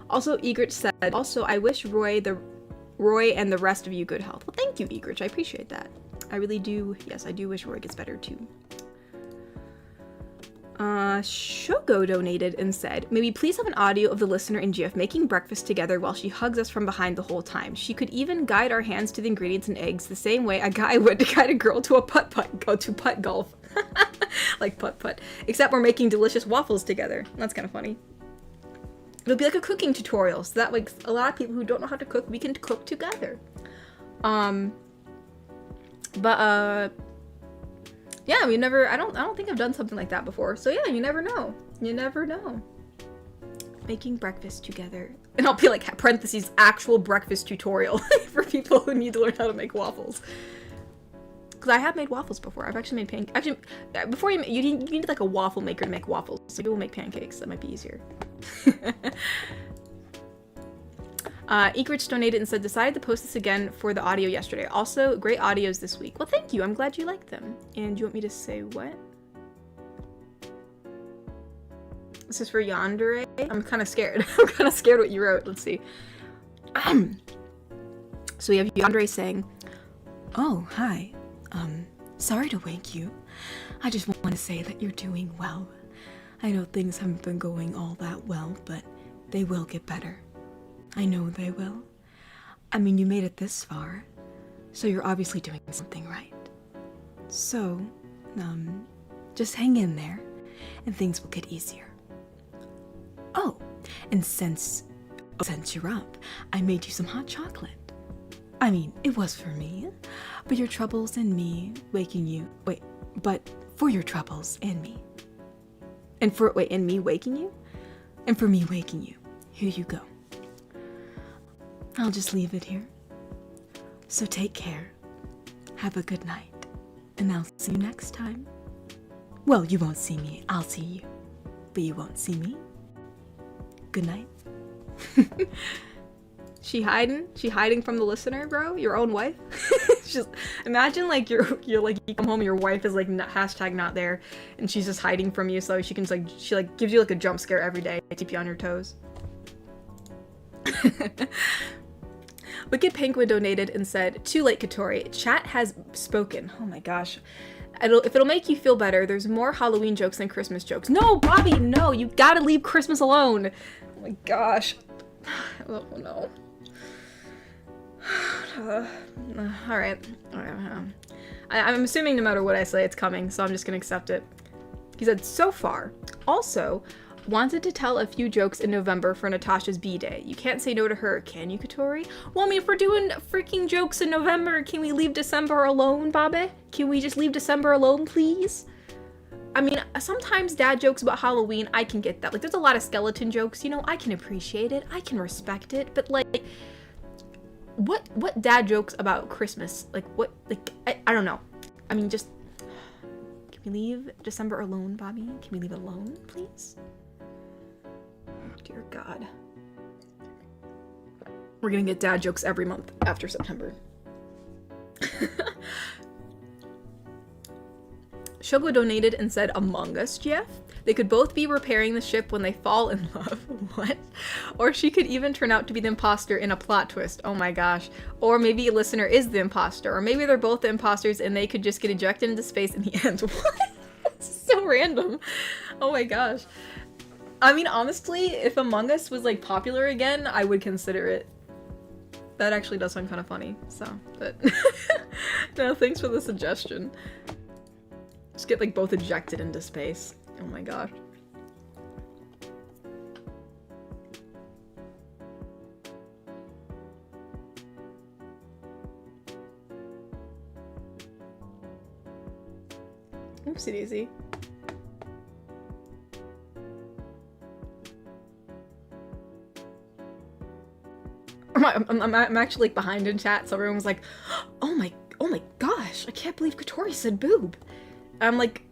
Also, Egrich said, also, I wish Roy and the rest of you good health. Well, thank you, Egrich. I appreciate that. I really do. Yes, I do wish Roy gets better too. Shoko donated and said, may we please have an audio of the listener and GF making breakfast together while she hugs us from behind the whole time. She could even guide our hands to the ingredients and eggs the same way a guy would to guide a girl to a putt golf. Like putt. Except we're making delicious waffles together. That's kind of funny. It'll be like a cooking tutorial, so that like a lot of people who don't know how to cook, we can cook together. Yeah, I don't think I've done something like that before. So yeah, you never know. Making breakfast together. And I'll be like, parentheses, actual breakfast tutorial for people who need to learn how to make waffles. Because I have made waffles before. I've actually made pancakes. Actually, before you need like a waffle maker to make waffles. So maybe we'll make pancakes. That might be easier. Egrich donated and said, decided to post this again for the audio yesterday. Also, great audios this week. Well, thank you. I'm glad you liked them. And you want me to say what? This is for Yandere? I'm kind of scared. I'm kind of scared what you wrote. Let's see. So we have Yandere saying, oh, hi. Sorry to wake you. I just want to say that you're doing well. I know things haven't been going all that well, but they will get better. I know they will. I mean, you made it this far, so you're obviously doing something right. So, just hang in there, and things will get easier. Oh, and since you're up, I made you some hot chocolate. I mean, it was for me, but your troubles and me waking you, but for your troubles and me. And me waking you? And for me waking you. Here you go. I'll just leave it here. So take care. Have a good night. And I'll see you next time. Well, you won't see me. I'll see you. But you won't see me. Good night. She hiding from the listener, bro? Your own wife? Just imagine like you're like you come home and your wife is like hashtag not there and she's just hiding from you so she can like she like gives you like a jump scare every day to keep you on your toes. Wicked Penguin donated and said, "Too late, Katori. Chat has spoken." Oh my gosh. If it'll make you feel better, there's more Halloween jokes than Christmas jokes. No, Bobby, no, you gotta leave Christmas alone. Oh my gosh. Oh no. Alright. I'm assuming no matter what I say, it's coming, so I'm just gonna accept it. He said, "So far. Also, wanted to tell a few jokes in November for Natasha's B-Day. You can't say no to her, can you, Katori?" Well, I mean, if we're doing freaking jokes in November, can we leave December alone, Bobby? Can we just leave December alone, please? I mean, sometimes dad jokes about Halloween, I can get that. Like, there's a lot of skeleton jokes, you know, I can appreciate it, I can respect it, but like, what dad jokes about Christmas? Like, what, like, I don't know. I mean, just, can we leave December alone, Bobby? Can we leave it alone, please? Dear God. We're gonna get dad jokes every month after September. Shogo donated and said, "Among Us, Jeff? They could both be repairing the ship when they fall in love." What? Or she could even turn out to be the imposter in a plot twist. Oh my gosh. Or maybe a listener is the imposter. Or maybe they're both the imposters and they could just get ejected into space in the end. What? This is so random. Oh my gosh. I mean, honestly, if Among Us was like popular again, I would consider it. That actually does sound kind of funny, so, but no, thanks for the suggestion. Just get like both ejected into space. Oh my gosh. Oopsie daisy. I'm actually like behind in chat, so everyone was like, oh my gosh, I can't believe Katori said boob. I'm like,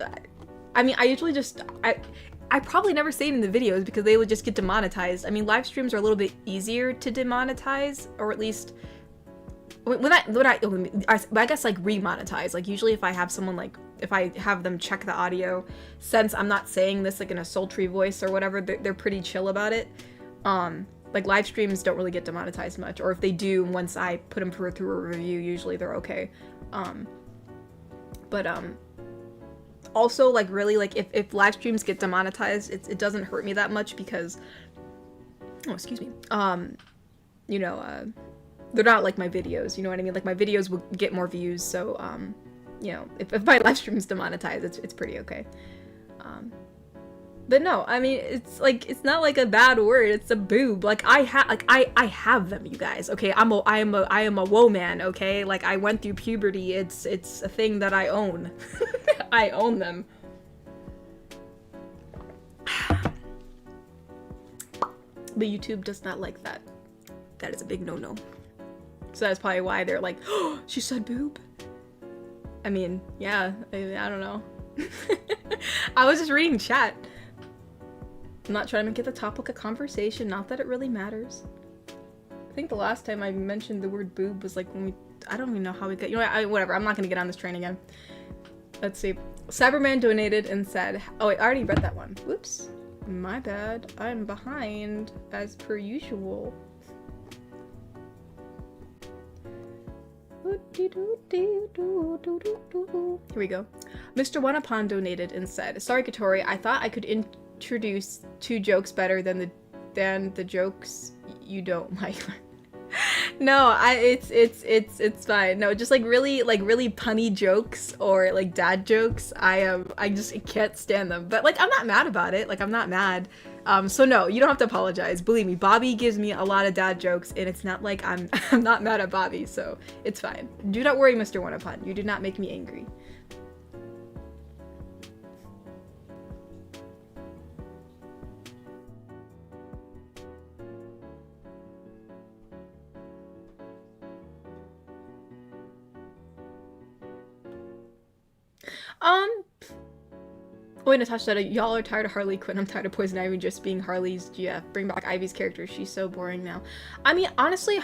I mean, I usually just, I probably never say it in the videos because they would just get demonetized. I mean, live streams are a little bit easier to demonetize, or at least, I guess like remonetize. Like usually if I have someone like, if I have them check the audio, since I'm not saying this like in a sultry voice or whatever, they're pretty chill about it. Like live streams don't really get demonetized much, or if they do, once I put them through a review, usually they're okay. Also, like really, like if live streams get demonetized, it doesn't hurt me that much because, oh excuse me, you know, they're not like my videos, you know what I mean? Like my videos will get more views, so you know, if my live stream's demonetized, it's pretty okay. But no, I mean, it's like, it's not like a bad word, it's a boob. Like I have them, you guys, okay? I am a woman, okay? Like I went through puberty, it's a thing that I own. I own them. But YouTube does not like that. That is a big no-no. So that's probably why they're like, oh, she said boob? I mean, yeah, I don't know. I was just reading chat. I'm not trying to make it the topic of conversation, not that it really matters. I think the last time I mentioned the word boob was like when we, I don't even know how we got, you know, whatever, I'm not gonna get on this train again. Let's see. Cyberman donated and said, oh wait, I already read that one. Whoops. My bad. I'm behind as per usual. Here we go. Mr. Wanapon donated and said, sorry Katori, I thought I could introduce 2 jokes better than the jokes you don't like. No, it's fine. No, just like really punny jokes or like dad jokes. I just can't stand them. But like I'm not mad about it. Like I'm not mad. So no, you don't have to apologize. Believe me, Bobby gives me a lot of dad jokes, and it's not like I'm not mad at Bobby. So it's fine. Do not worry, Mr. Wanapon. You did not make me angry. Oh wait, Natasha said, y'all are tired of Harley Quinn. I'm tired of Poison Ivy just being Harley's GF. Bring back Ivy's character. She's so boring now. I mean, honestly,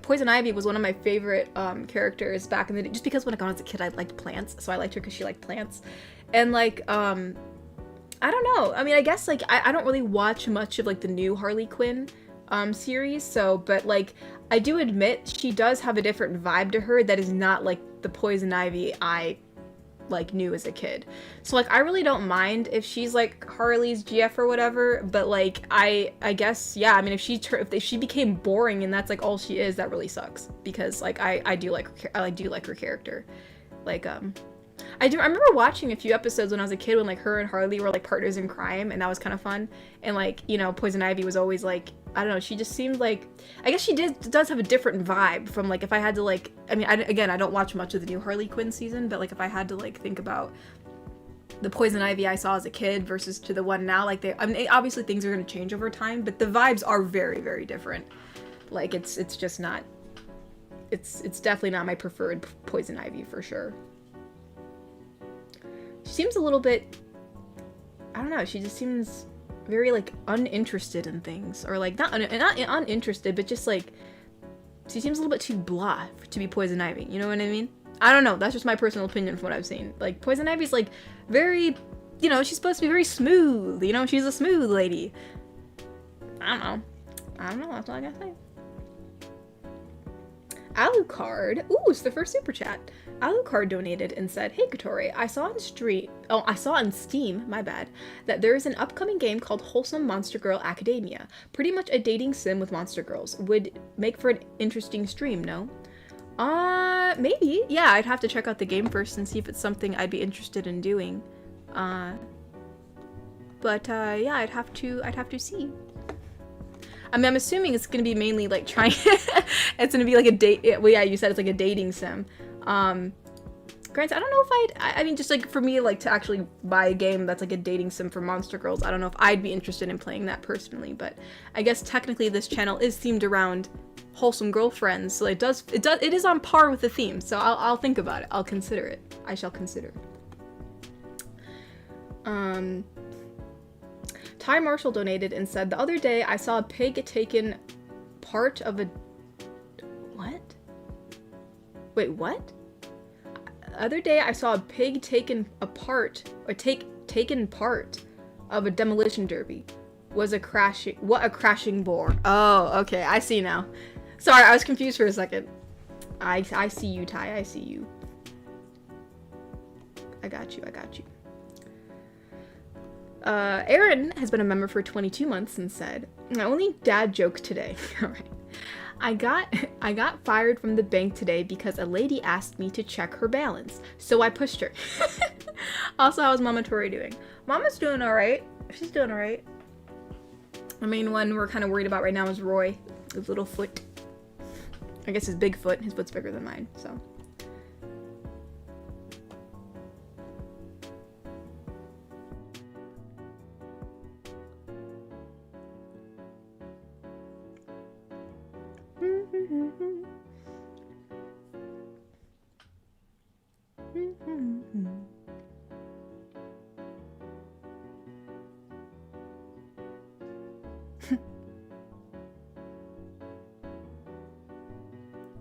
Poison Ivy was one of my favorite characters back in the day. Just because when I got as a kid, I liked plants. So I liked her because she liked plants. And like, I don't know. I mean, I guess like, I don't really watch much of like the new Harley Quinn. series. So, but like, I do admit she does have a different vibe to her that is not like the Poison Ivy I like knew as a kid. So like I really don't mind if she's like Harley's GF or whatever, but like I guess yeah, I mean if she became boring and that's like all she is, that really sucks, because like I do like her character. Like I remember watching a few episodes when I was a kid when like her and Harley were like partners in crime, and that was kind of fun. And like, you know, Poison Ivy was always like, I don't know, she just seemed like, I guess she does have a different vibe from like, if I had to like, I mean, again, I don't watch much of the new Harley Quinn season, but like if I had to like think about the Poison Ivy I saw as a kid versus to the one now, like I mean, obviously things are going to change over time, but the vibes are very, very different. Like it's just not, it's definitely not my preferred Poison Ivy for sure. She seems a little bit, I don't know, she just seems very like uninterested in things, or like not uninterested, but just like she seems a little bit too blah to be Poison Ivy, you know what I mean? I don't know, that's just my personal opinion from what I've seen. Like Poison Ivy's like very, you know, she's supposed to be very smooth, you know, she's a smooth lady. I don't know, that's all I gotta say. Alucard, ooh, it's the first super chat. Alucard donated and said, "Hey Katori, I saw on Steam, my bad, that there is an upcoming game called Wholesome Monster Girl Academia. Pretty much a dating sim with monster girls. Would make for an interesting stream, no?" Maybe. Yeah, I'd have to check out the game first and see if it's something I'd be interested in doing. Yeah, I'd have to see. I mean, I'm assuming it's gonna be mainly like trying. It's gonna be like a date. Well, yeah, you said it's like a dating sim. Granted, I don't know if I mean, just like for me, like to actually buy a game that's like a dating sim for monster girls, I don't know if I'd be interested in playing that personally. But I guess technically this channel is themed around wholesome girlfriends, so it is on par with the theme. So I'll think about it. I'll consider it. I shall consider. Ty Marshall donated and said, "The other day I saw a pig taken part of a..." What? Wait, what? The other day I saw a pig taken apart, or taken part of a demolition derby. What a crashing bore. Oh, okay, I see now. Sorry, I was confused for a second. I see you, Ty, I see you. I got you. Aaron has been a member for 22 months and said, "My only dad joke today." Alright. I got fired from the bank today because a lady asked me to check her balance, so I pushed her. Also, how's Mama Tori doing? Mama's doing alright. She's doing alright. The main one we're kind of worried about right now is Roy, his little foot. I guess his big foot. His foot's bigger than mine, so.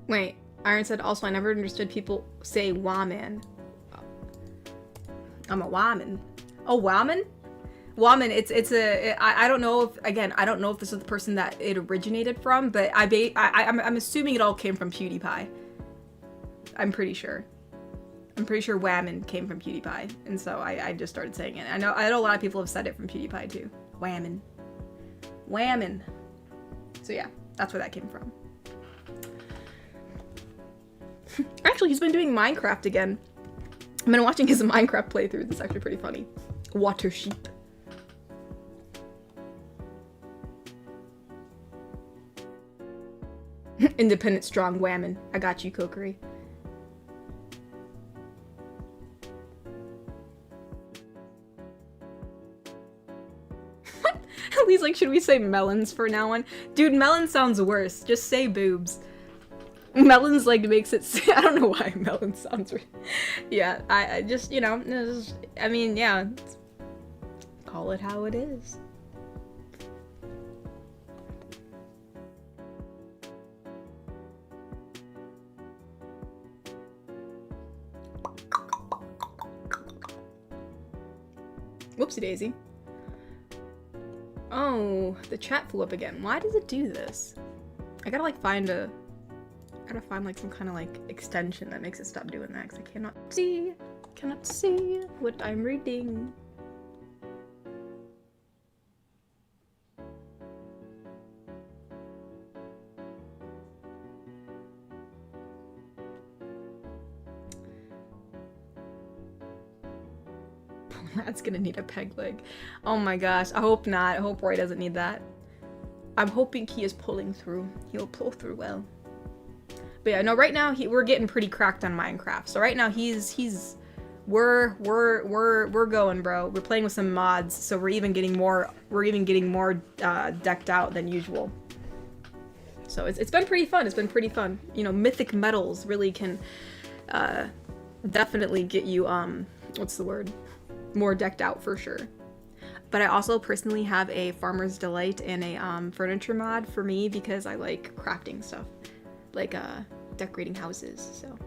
Wait, Iron said also I never understood people say woman. I'm a woman. Oh, woman? Woman, I don't know if, again, I don't know if this is the person that it originated from, but I'm assuming it all came from PewDiePie. I'm pretty sure. I'm pretty sure whammon came from PewDiePie, and so I just started saying it. I know a lot of people have said it from PewDiePie too. Whammon. Whammon. So yeah, that's where that came from. Actually, he's been doing Minecraft again. I've been watching his Minecraft playthrough. It's actually pretty funny. Water sheep. Independent, strong whammon. I got you, Kokery. He's like, should we say melons for now on? Dude, melon sounds worse. Just say boobs. Melons like makes it. I don't know why melon sounds. Yeah, I just, you know, I mean, yeah. Call it how it is. Whoopsie daisy. Oh, the chat flew up again. Why does it do this? I gotta like find like some kind of like extension that makes it stop doing that because I cannot see what I'm reading. That's gonna need a peg leg. Oh my gosh, I hope not. I hope Roy doesn't need that. I'm hoping he is pulling through. He'll pull through well. But yeah, no, right now we're getting pretty cracked on Minecraft. So right now we're going, bro. We're playing with some mods, so we're even getting more decked out than usual. So it's been pretty fun. It's been pretty fun. You know, mythic metals really can definitely get you what's the word? More decked out for sure. But I also personally have a Farmer's Delight and a furniture mod for me because I like crafting stuff, like decorating houses. So,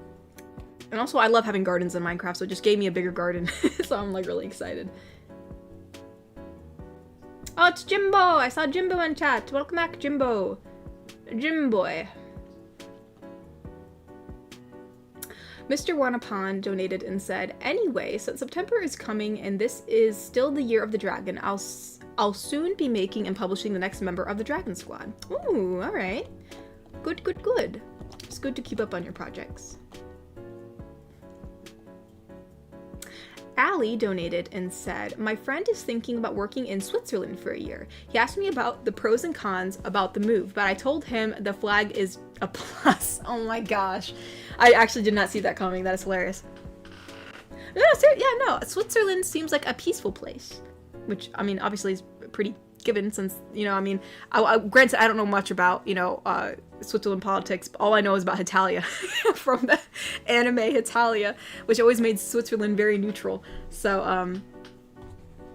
and also I love having gardens in Minecraft, so it just gave me a bigger garden. So I'm like really excited. Oh, it's Jimbo! I saw Jimbo in chat. Welcome back, Jimbo. Jimboy. Mr. Wanapon donated and said, anyway, since September is coming and this is still the year of the dragon, I'll soon be making and publishing the next member of the Dragon Squad. Ooh, alright. Good, good, good. It's good to keep up on your projects. Allie donated and said, my friend is thinking about working in Switzerland for a year. He asked me about the pros and cons about the move, but I told him the flag is a plus. Oh my gosh. I actually did not see that coming. That is hilarious. No, seriously, yeah, no. Switzerland seems like a peaceful place, which, I mean, obviously is pretty given since, you know, I mean, granted, I don't know much about, you know, Switzerland politics. All I know is about Hitalia from the anime Hitalia, which always made Switzerland very neutral. So,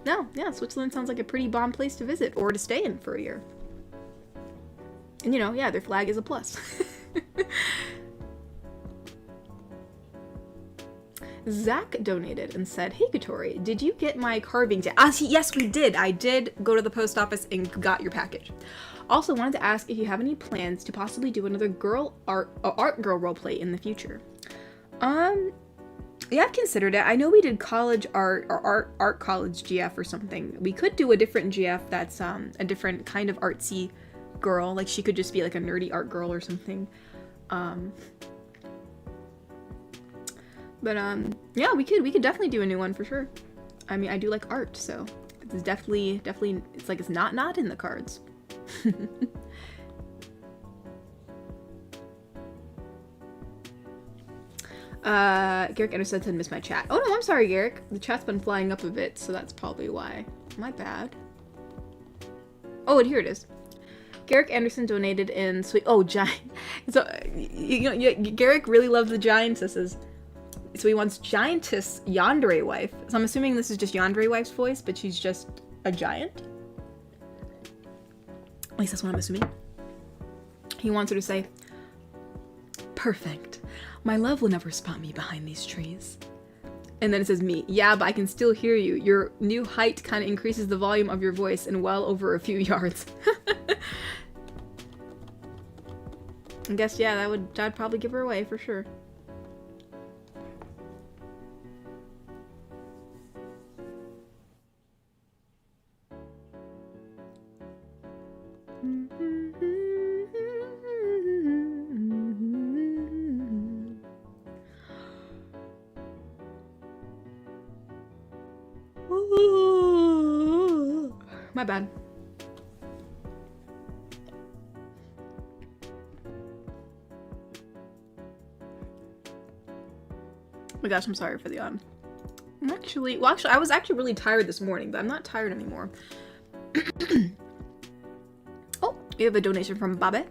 no, yeah, Switzerland sounds like a pretty bomb place to visit or to stay in for a year. And, you know, yeah, their flag is a plus. Zach donated and said, hey Katori, did you get my carving yes, we did. I did go to the post office and got your package. Also wanted to ask if you have any plans to possibly do another art girl roleplay in the future. Yeah, I've considered it. I know we did college art or art college GF or something. We could do a different GF that's a different kind of artsy girl. Like she could just be like a nerdy art girl or something. But yeah, we could definitely do a new one for sure. I mean, I do like art, so it's definitely it's like it's not in the cards. Garrick Anderson said missed my chat. Oh no, I'm sorry, Garrick. The chat's been flying up a bit, so that's probably why. My bad. Oh, and here it is. Garrick Anderson donated in giant. So you know, Garrick really loves the giantesses. So he wants giantess Yandere wife. So I'm assuming this is just Yandere wife's voice, but she's just a giant. At least that's what I'm assuming. He wants her to say, perfect. My love will never spot me behind these trees. And then it says me. Yeah, but I can still hear you. Your new height kind of increases the volume of your voice and well over a few yards. I guess, yeah, that'd probably give her away for sure. My bad. Oh my gosh, I'm sorry for the yawn. Actually, I was actually really tired this morning, but I'm not tired anymore. Oh, we have a donation from Bobby.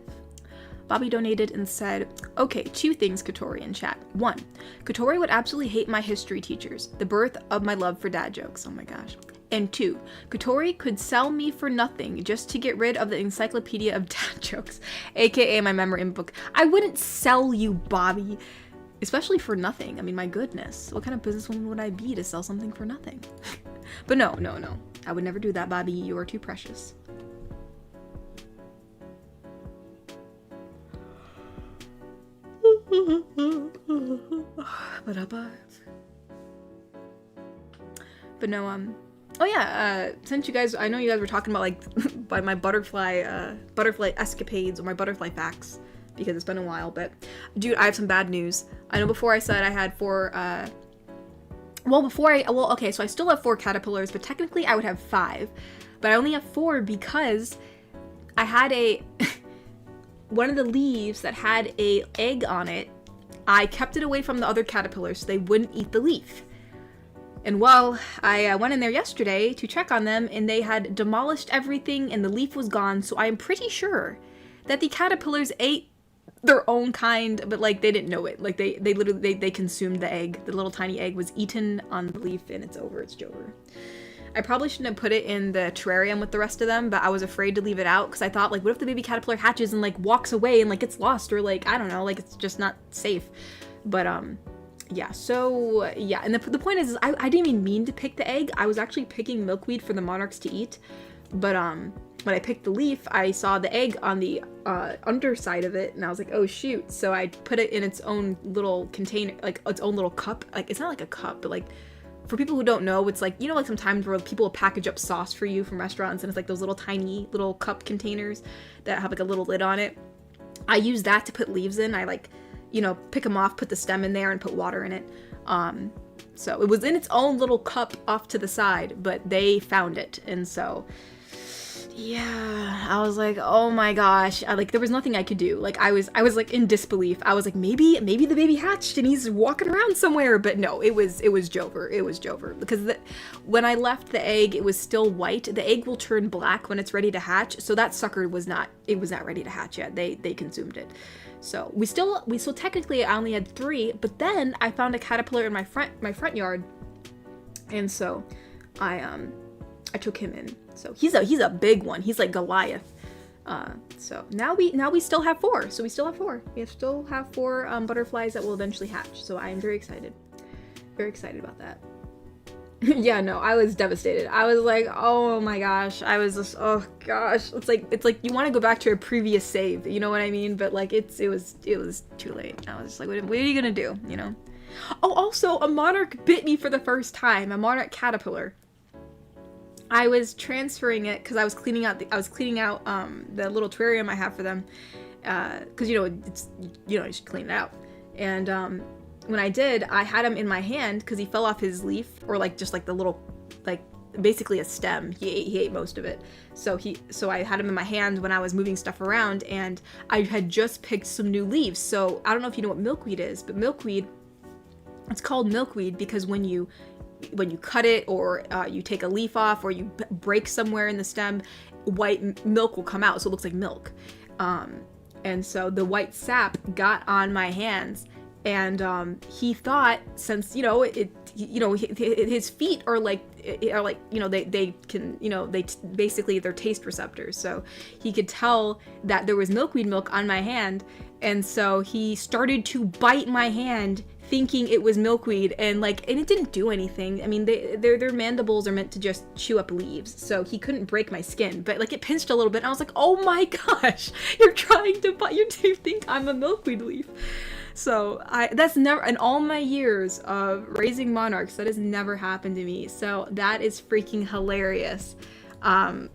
Bobby donated and said, okay, 2 things, Katori, in chat. 1, Katori would absolutely hate my history teachers, the birth of my love for dad jokes. Oh my gosh. And 2, Katori could sell me for nothing just to get rid of the encyclopedia of dad jokes, aka my memory book. I wouldn't sell you, Bobby. Especially for nothing. I mean, my goodness. What kind of businesswoman would I be to sell something for nothing? But no. I would never do that, Bobby. You are too precious. But no, oh yeah, since you guys, I know you guys were talking about like by my butterfly escapades or my butterfly facts, because it's been a while, but dude, I have some bad news. I know before I said I had 4, okay, so I still have 4 caterpillars, but technically I would have 5, but I only have 4 because I had one of the leaves that had a egg on it, I kept it away from the other caterpillars so they wouldn't eat the leaf. And well, I went in there yesterday to check on them, and they had demolished everything and the leaf was gone, so I am pretty sure that the caterpillars ate their own kind, but like they didn't know it. Like they literally they consumed the egg. The little tiny egg was eaten on the leaf, and it's over. It's over. I probably shouldn't have put it in the terrarium with the rest of them, but I was afraid to leave it out because I thought, like, what if the baby caterpillar hatches and like walks away and like gets lost, or like, I don't know, like it's just not safe. But yeah, so yeah, and the point is I didn't even mean to pick the egg. I was actually picking milkweed for the monarchs to eat, but when I picked the leaf, I saw the egg on the underside of it, and I was like, oh shoot. So I put it in its own little container, like its own little cup. Like, it's not like a cup, but like, for people who don't know, it's like, you know, like sometimes where people will package up sauce for you from restaurants, and it's like those little tiny little cup containers that have like a little lid on it. I use that to put leaves in. I like, you know, pick them off, put the stem in there, and put water in it. So it was in its own little cup off to the side, but they found it, and so yeah, I was like, oh my gosh, like there was nothing I could do. Like I was like in disbelief. I was like, maybe the baby hatched and he's walking around somewhere, but no, it was Jover. It was Jover, because when I left the egg, it was still white. The egg will turn black when it's ready to hatch, so that sucker was not ready to hatch yet. They consumed it. So we still technically I only had 3, but then I found a caterpillar in my front yard, and so I took him in. So he's a big one. He's like Goliath. So now we still have 4. So we still have 4. We still have 4 butterflies that will eventually hatch. So I am very excited. Very excited about that. Yeah, no, I was devastated. I was like, oh my gosh. I was just, oh gosh. It's like you want to go back to a previous save. You know what I mean? But like it was too late. I was just like, what are you gonna do? You know? Oh, also a monarch bit me for the first time. A monarch caterpillar. I was transferring it because I was cleaning out the little terrarium I have for them, because you should clean it out. And when I did, I had him in my hand because he fell off his leaf, or like just like the little, like basically a stem. He ate most of it. So I had him in my hand when I was moving stuff around, and I had just picked some new leaves. So I don't know if you know what milkweed is, but milkweed, it's called milkweed because when you cut it, or you take a leaf off, or you break somewhere in the stem, white milk will come out, so it looks like milk. And so the white sap got on my hands, and he thought, since his feet are like they can, basically they're taste receptors, so he could tell that there was milkweed milk on my hand, and so he started to bite my hand, thinking it was milkweed, and it didn't do anything. I mean, their mandibles are meant to just chew up leaves, so he couldn't break my skin, but it pinched a little bit, and I was like, oh my gosh, you're trying to bite, you do think I'm a milkweed leaf. So that's never, in all my years of raising monarchs, that has never happened to me, so that is freaking hilarious. Oh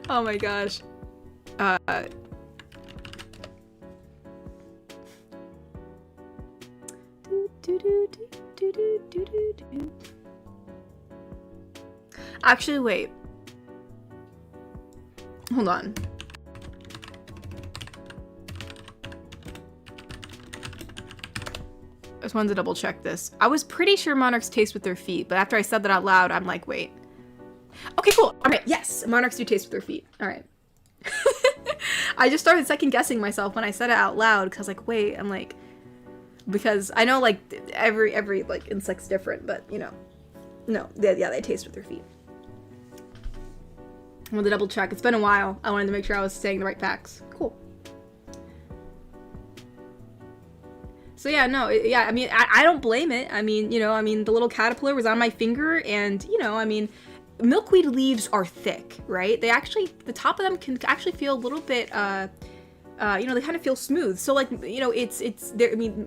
my gosh. Actually, wait. Hold on. I just wanted to double check this. I was pretty sure monarchs taste with their feet, but after I said that out loud, I'm like, wait. Okay, cool. All right, yes, monarchs do taste with their feet. All right. I just started second guessing myself when I said it out loud, because wait, I'm like, because I know every insect's different, but no, they taste with their feet. I wanted to double check. It's been a while. I wanted to make sure I was saying the right facts. Cool. So yeah, no, I mean, I don't blame it. I mean, the little caterpillar was on my finger, and milkweed leaves are thick, right? The top of them can actually feel a little bit you know, they kind of feel smooth. So like, you know, it's there. I mean,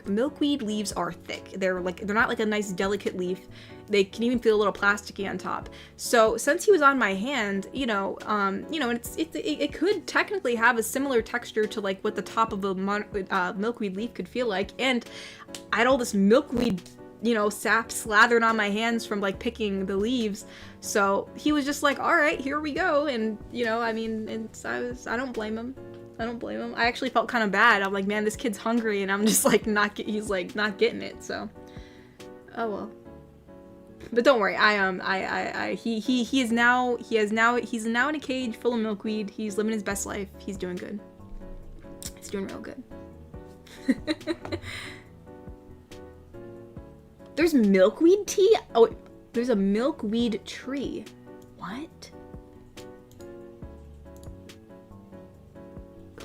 milkweed leaves are thick. They're not like a nice delicate leaf. They can even feel a little plasticky on top. So since he was on my hand, you know, it could technically have a similar texture to like what the top of a milkweed leaf could feel like. And I had all this milkweed, you know, sap slathered on my hands from like picking the leaves. So he was just like, all right, here we go. And, you know, I mean, I don't blame him. I don't blame him. I actually felt kind of bad. I'm like, man, this kid's hungry, and I'm just like he's like not getting it. So, oh well. But don't worry, he's now in a cage full of milkweed. He's living his best life. He's doing good. He's doing real good. There's milkweed tea? Oh, there's a milkweed tree. What?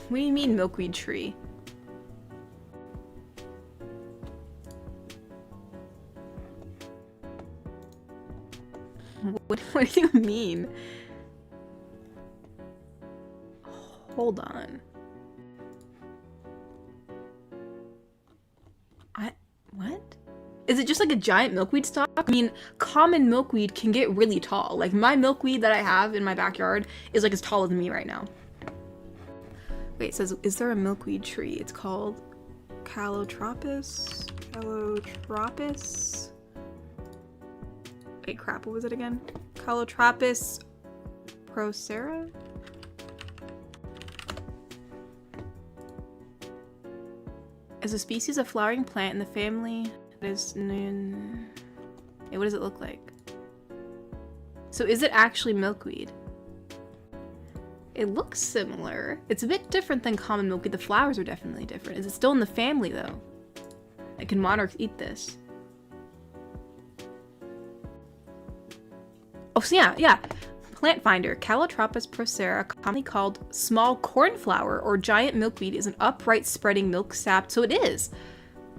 What do you mean milkweed tree? What do you mean? Hold on. What? Is it just like a giant milkweed stalk? I mean, common milkweed can get really tall. Like my milkweed that I have in my backyard is like as tall as me right now. Wait, it says, is there a milkweed tree? It's called Calotropis? Calotropis? Wait, crap, what was it again? Calotropis procera? As a species of flowering plant in the family that is... Hey, what does it look like? So is it actually milkweed? It looks similar. It's a bit different than common milkweed. The flowers are definitely different. Is it still in the family, though? Like, can monarchs eat this? Oh, so yeah. Plant finder. Calotropis procera, commonly called small cornflower or giant milkweed, is an upright spreading milk sap. So it is.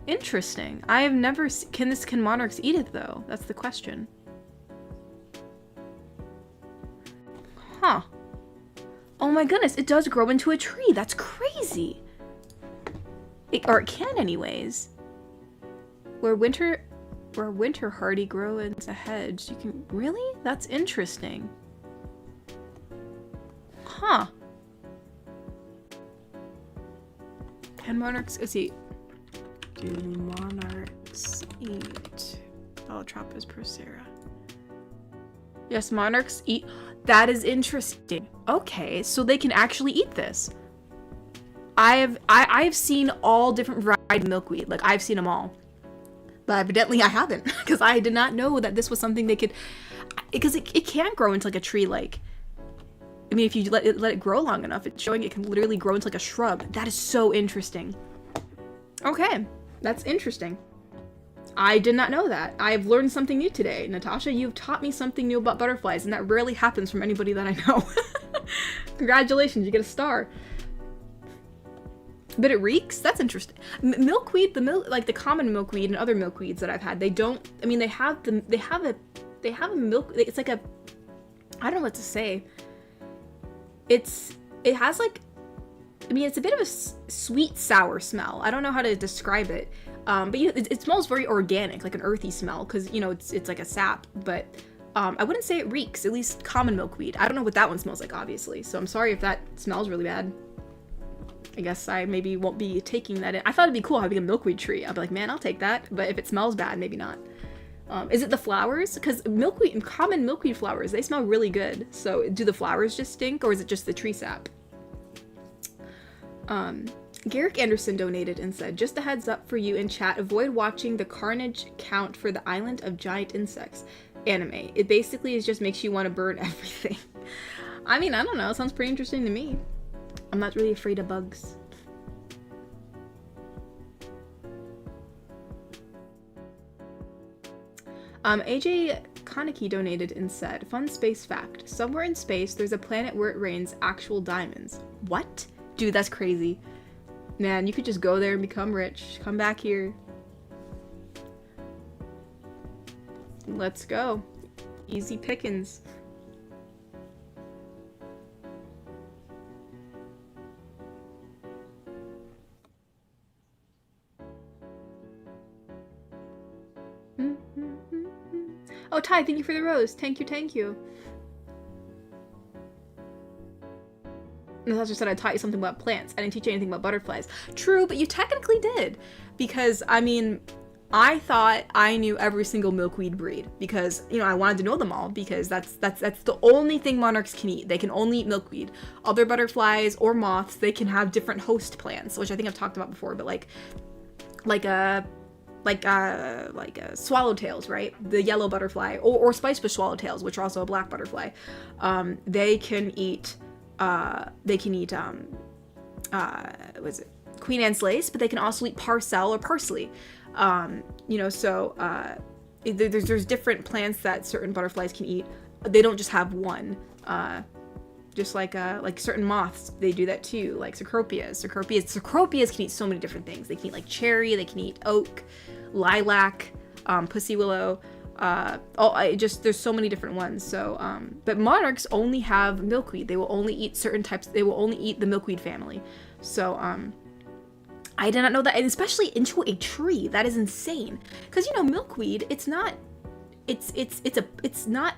Interesting. I have never can monarchs eat it, though? That's the question. Huh. Oh my goodness, it does grow into a tree. That's crazy. Or it can anyways. Where winter hardy grow into a hedge, you can... Really? That's interesting. Huh. Can monarchs... Let's see. Do monarchs eat Calotropis procera? Yes, monarchs eat... That is interesting. Okay, so they can actually eat this. I've seen all different varieties of milkweed. Like, I've seen them all. But evidently I haven't, because I did not know that this was something they could... Because it can grow into like a tree, like... I mean, if you let it grow long enough, it's showing it can literally grow into like a shrub. That is so interesting. Okay, that's interesting. I did not know that. I've learned something new today. Natasha, you've taught me something new about butterflies, and that rarely happens from anybody that I know. Congratulations, you get a star. But it reeks? That's interesting. Milkweed, like the common milkweed and other milkweeds that I've had, they don't, I mean, they have a milk, it's like a, I don't know what to say. It has like, I mean, it's a bit of a sweet sour smell. I don't know how to describe it. But you know, it smells very organic, like an earthy smell, because, you know, it's like a sap, but I wouldn't say it reeks, at least common milkweed. I don't know what that one smells like, obviously, so I'm sorry if that smells really bad. I guess I maybe won't be taking that in. I thought it'd be cool having a milkweed tree. I'd be like, man, I'll take that, but if it smells bad, maybe not. Is it the flowers? Because common milkweed flowers, they smell really good, so do the flowers just stink, or is it just the tree sap? Garrick Anderson donated and said, just a heads up for you in chat, avoid watching the Carnage Count for the Island of Giant Insects anime. It basically just makes you want to burn everything. I mean, I don't know, it sounds pretty interesting to me. I'm not really afraid of bugs. AJ Kaneki donated and said, fun space fact, somewhere in space there's a planet where it rains actual diamonds. What? Dude, that's crazy. Man, you could just go there and become rich. Come back here. Let's go. Easy pickings. Ty, thank you for the rose. Thank you, thank you. Natasha said I taught you something about plants. I didn't teach you anything about butterflies. True, but you technically did. Because, I mean, I thought I knew every single milkweed breed. Because, you know, I wanted to know them all. Because that's the only thing monarchs can eat. They can only eat milkweed. Other butterflies or moths, they can have different host plants. Which I think I've talked about before. But like swallowtails, right? The yellow butterfly. Or spicebush swallowtails, which are also a black butterfly. They can eat... was it Queen Anne's lace, but they can also eat parcel or parsley. You know, so there's different plants that certain butterflies can eat. They don't just have one. Just like certain moths, they do that too. Like cecropias can eat so many different things. They can eat like cherry, they can eat oak, lilac, pussy willow. There's so many different ones. So, but monarchs only have milkweed. They will only eat certain types. They will only eat the milkweed family. So, I did not know that, and especially into a tree. That is insane. Because, you know, milkweed, it's not a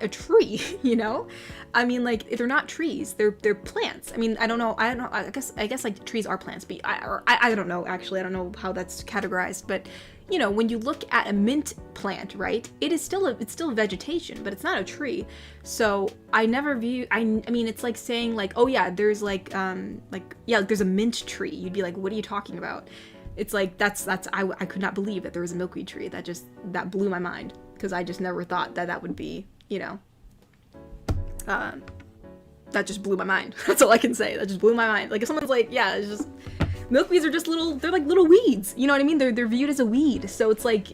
tree, you know? I mean, like, they're not trees. They're plants. I mean, I don't know. I guess like trees are plants, but I don't know, actually. I don't know how that's categorized, but you know, when you look at a mint plant, right? It's still vegetation, but it's not a tree. So I never view, I mean, it's like saying like, oh yeah, there's like there's a mint tree. You'd be like, what are you talking about? It's like, I could not believe that there was a milkweed tree. That blew my mind. Because I just never thought that would be, you know, that just blew my mind. That's all I can say. That just blew my mind. Like, if someone's like, yeah, it's just, milkweeds are just they're like little weeds. You know what I mean? They're viewed as a weed. So it's like,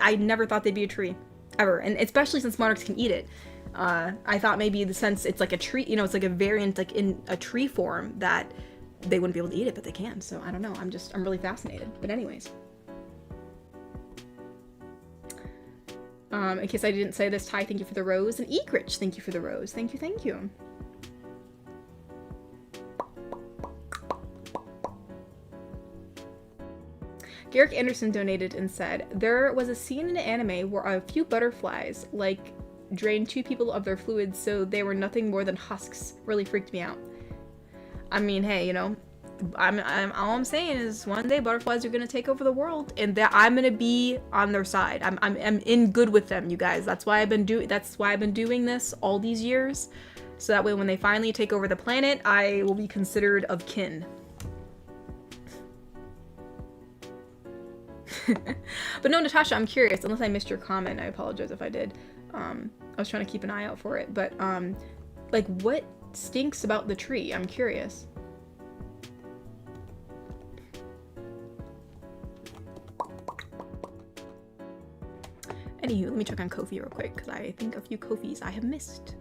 I never thought they'd be a tree, ever. And especially since monarchs can eat it. I thought maybe the sense it's like a tree, you know, it's like a variant, like in a tree form that they wouldn't be able to eat it, but they can. So I don't know. I'm really fascinated. But anyways. In case I didn't say this, Ty, thank you for the rose. And Egrich, thank you for the rose. Thank you, thank you. Garrick Anderson donated and said, there was a scene in an anime where a few butterflies, like, drained 2 people of their fluids so they were nothing more than husks. Really freaked me out. I mean, hey, you know, all I'm saying is one day butterflies are gonna take over the world, and that I'm gonna be on their side. I'm in good with them, you guys. That's why I've been doing this all these years, so that way when they finally take over the planet, I will be considered of kin. But no, Natasha, I'm curious. Unless I missed your comment, I apologize if I did. I was trying to keep an eye out for it, but like, what stinks about the tree? I'm curious. Anywho, let me check on Ko-fi real quick, because I think a few Ko-fis I have missed.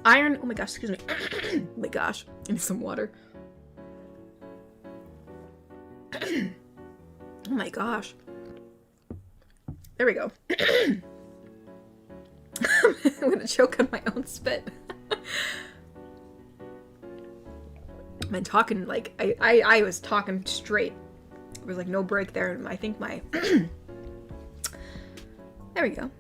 Iron, oh my gosh, excuse me. Oh my gosh, I need some water. Oh my gosh. There we go. I'm gonna choke on my own spit. I've been talking, like, I was talking straight. There was, like, no break there, and I think my... There we go.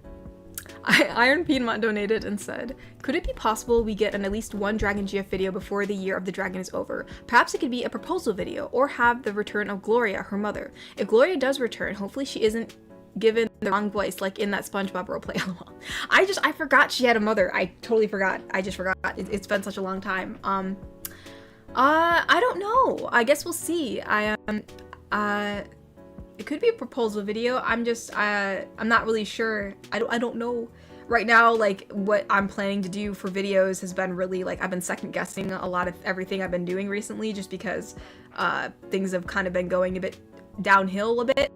Iron Piedmont donated and said, could it be possible we get at least one Dragon GF video before the year of the dragon is over? Perhaps it could be a proposal video, or have the return of Gloria, her mother. If Gloria does return, hopefully she isn't given the wrong voice, like in that SpongeBob roleplay. I forgot she had a mother. I totally forgot. I just forgot. It's been such a long time. I don't know. I guess we'll see. It could be a proposal video. I'm not really sure. I don't know. Right now, like, what I'm planning to do for videos has been really, like, I've been second guessing a lot of everything I've been doing recently, just because things have kind of been going a bit downhill a bit.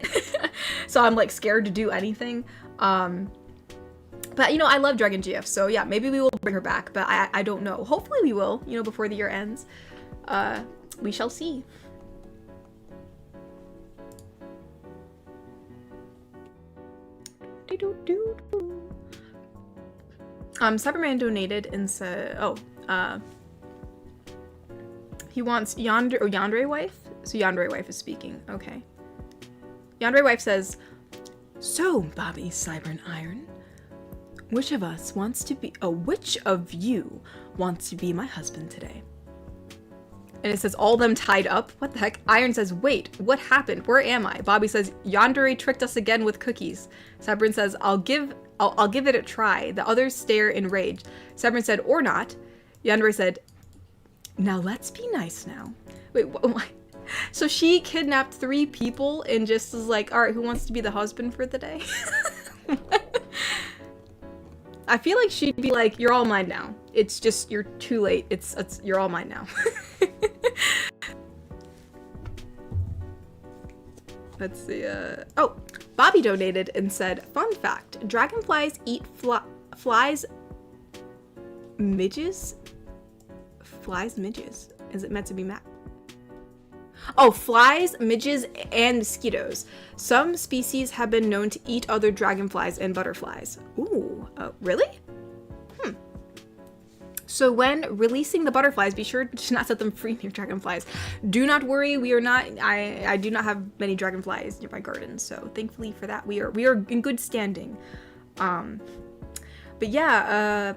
So I'm, like, scared to do anything. But, you know, I love Dragon GF, so yeah, maybe we will bring her back, but I don't know. Hopefully we will, you know, before the year ends. We shall see. Cyberman donated and said, He wants Yandere wife? So Yandere wife is speaking. Okay. Yandere wife says, "So, Bobby Cyber and Iron, which of you wants to be my husband today?" And it says, "All them tied up." What the heck? Iron says, "Wait, what happened? Where am I?" Bobby says, "Yandere tricked us again with cookies." Sabrin says, I'll give it a try." The others stare in rage. Sabrin said, "Or not." Yandere said, "Now let's be nice now." Wait, what? So she kidnapped 3 people and just was like, "All right, who wants to be the husband for the day?" I feel like she'd be like, "You're all mine now. It's just, you're too late. You're all mine now." Let's see, oh, Bobby donated and said, "Fun fact, dragonflies eat flies midges? Flies midges? Is it meant to be Oh, flies, midges, and mosquitoes. Some species have been known to eat other dragonflies and butterflies." Ooh, really? So when releasing the butterflies, be sure to not set them free near dragonflies. Do not worry, we are not, I do not have many dragonflies near my garden, so thankfully for that, we are in good standing. But yeah,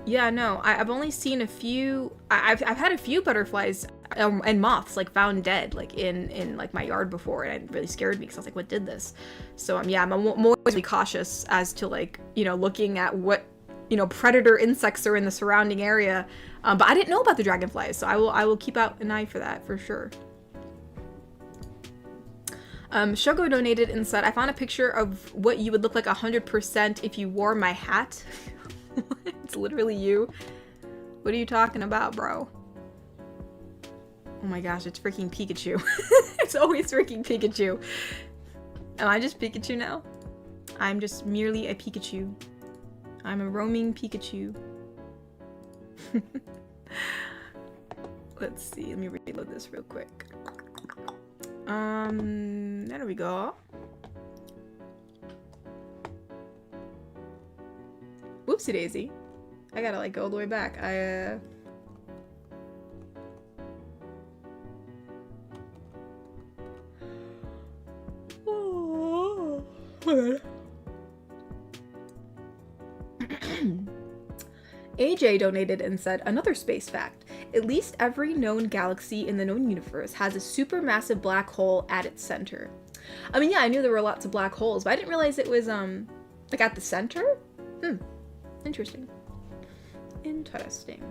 no, I've only seen a few, I've had a few butterflies and moths like found dead like in like my yard before, and it really scared me because I was like, what did this? So yeah, I'm more really cautious as to like, you know, looking at what, you know, predator insects are in the surrounding area, but I didn't know about the dragonflies, so I will keep out an eye for that for sure. Shogo donated and said, "I found a picture of what you would look like 100% if you wore my hat." It's literally you. What are you talking about, bro? Oh my gosh, it's freaking Pikachu. It's always freaking Pikachu. Am I just Pikachu now? I'm just merely a Pikachu. I'm a roaming Pikachu. Let's see, let me reload this real quick. There we go. Whoopsie daisy. I gotta like go all the way back. AJ donated and said, "Another space fact. At least every known galaxy in the known universe has a supermassive black hole at its center." I mean, yeah, I knew there were lots of black holes, but I didn't realize it was, like at the center? Interesting. Interesting.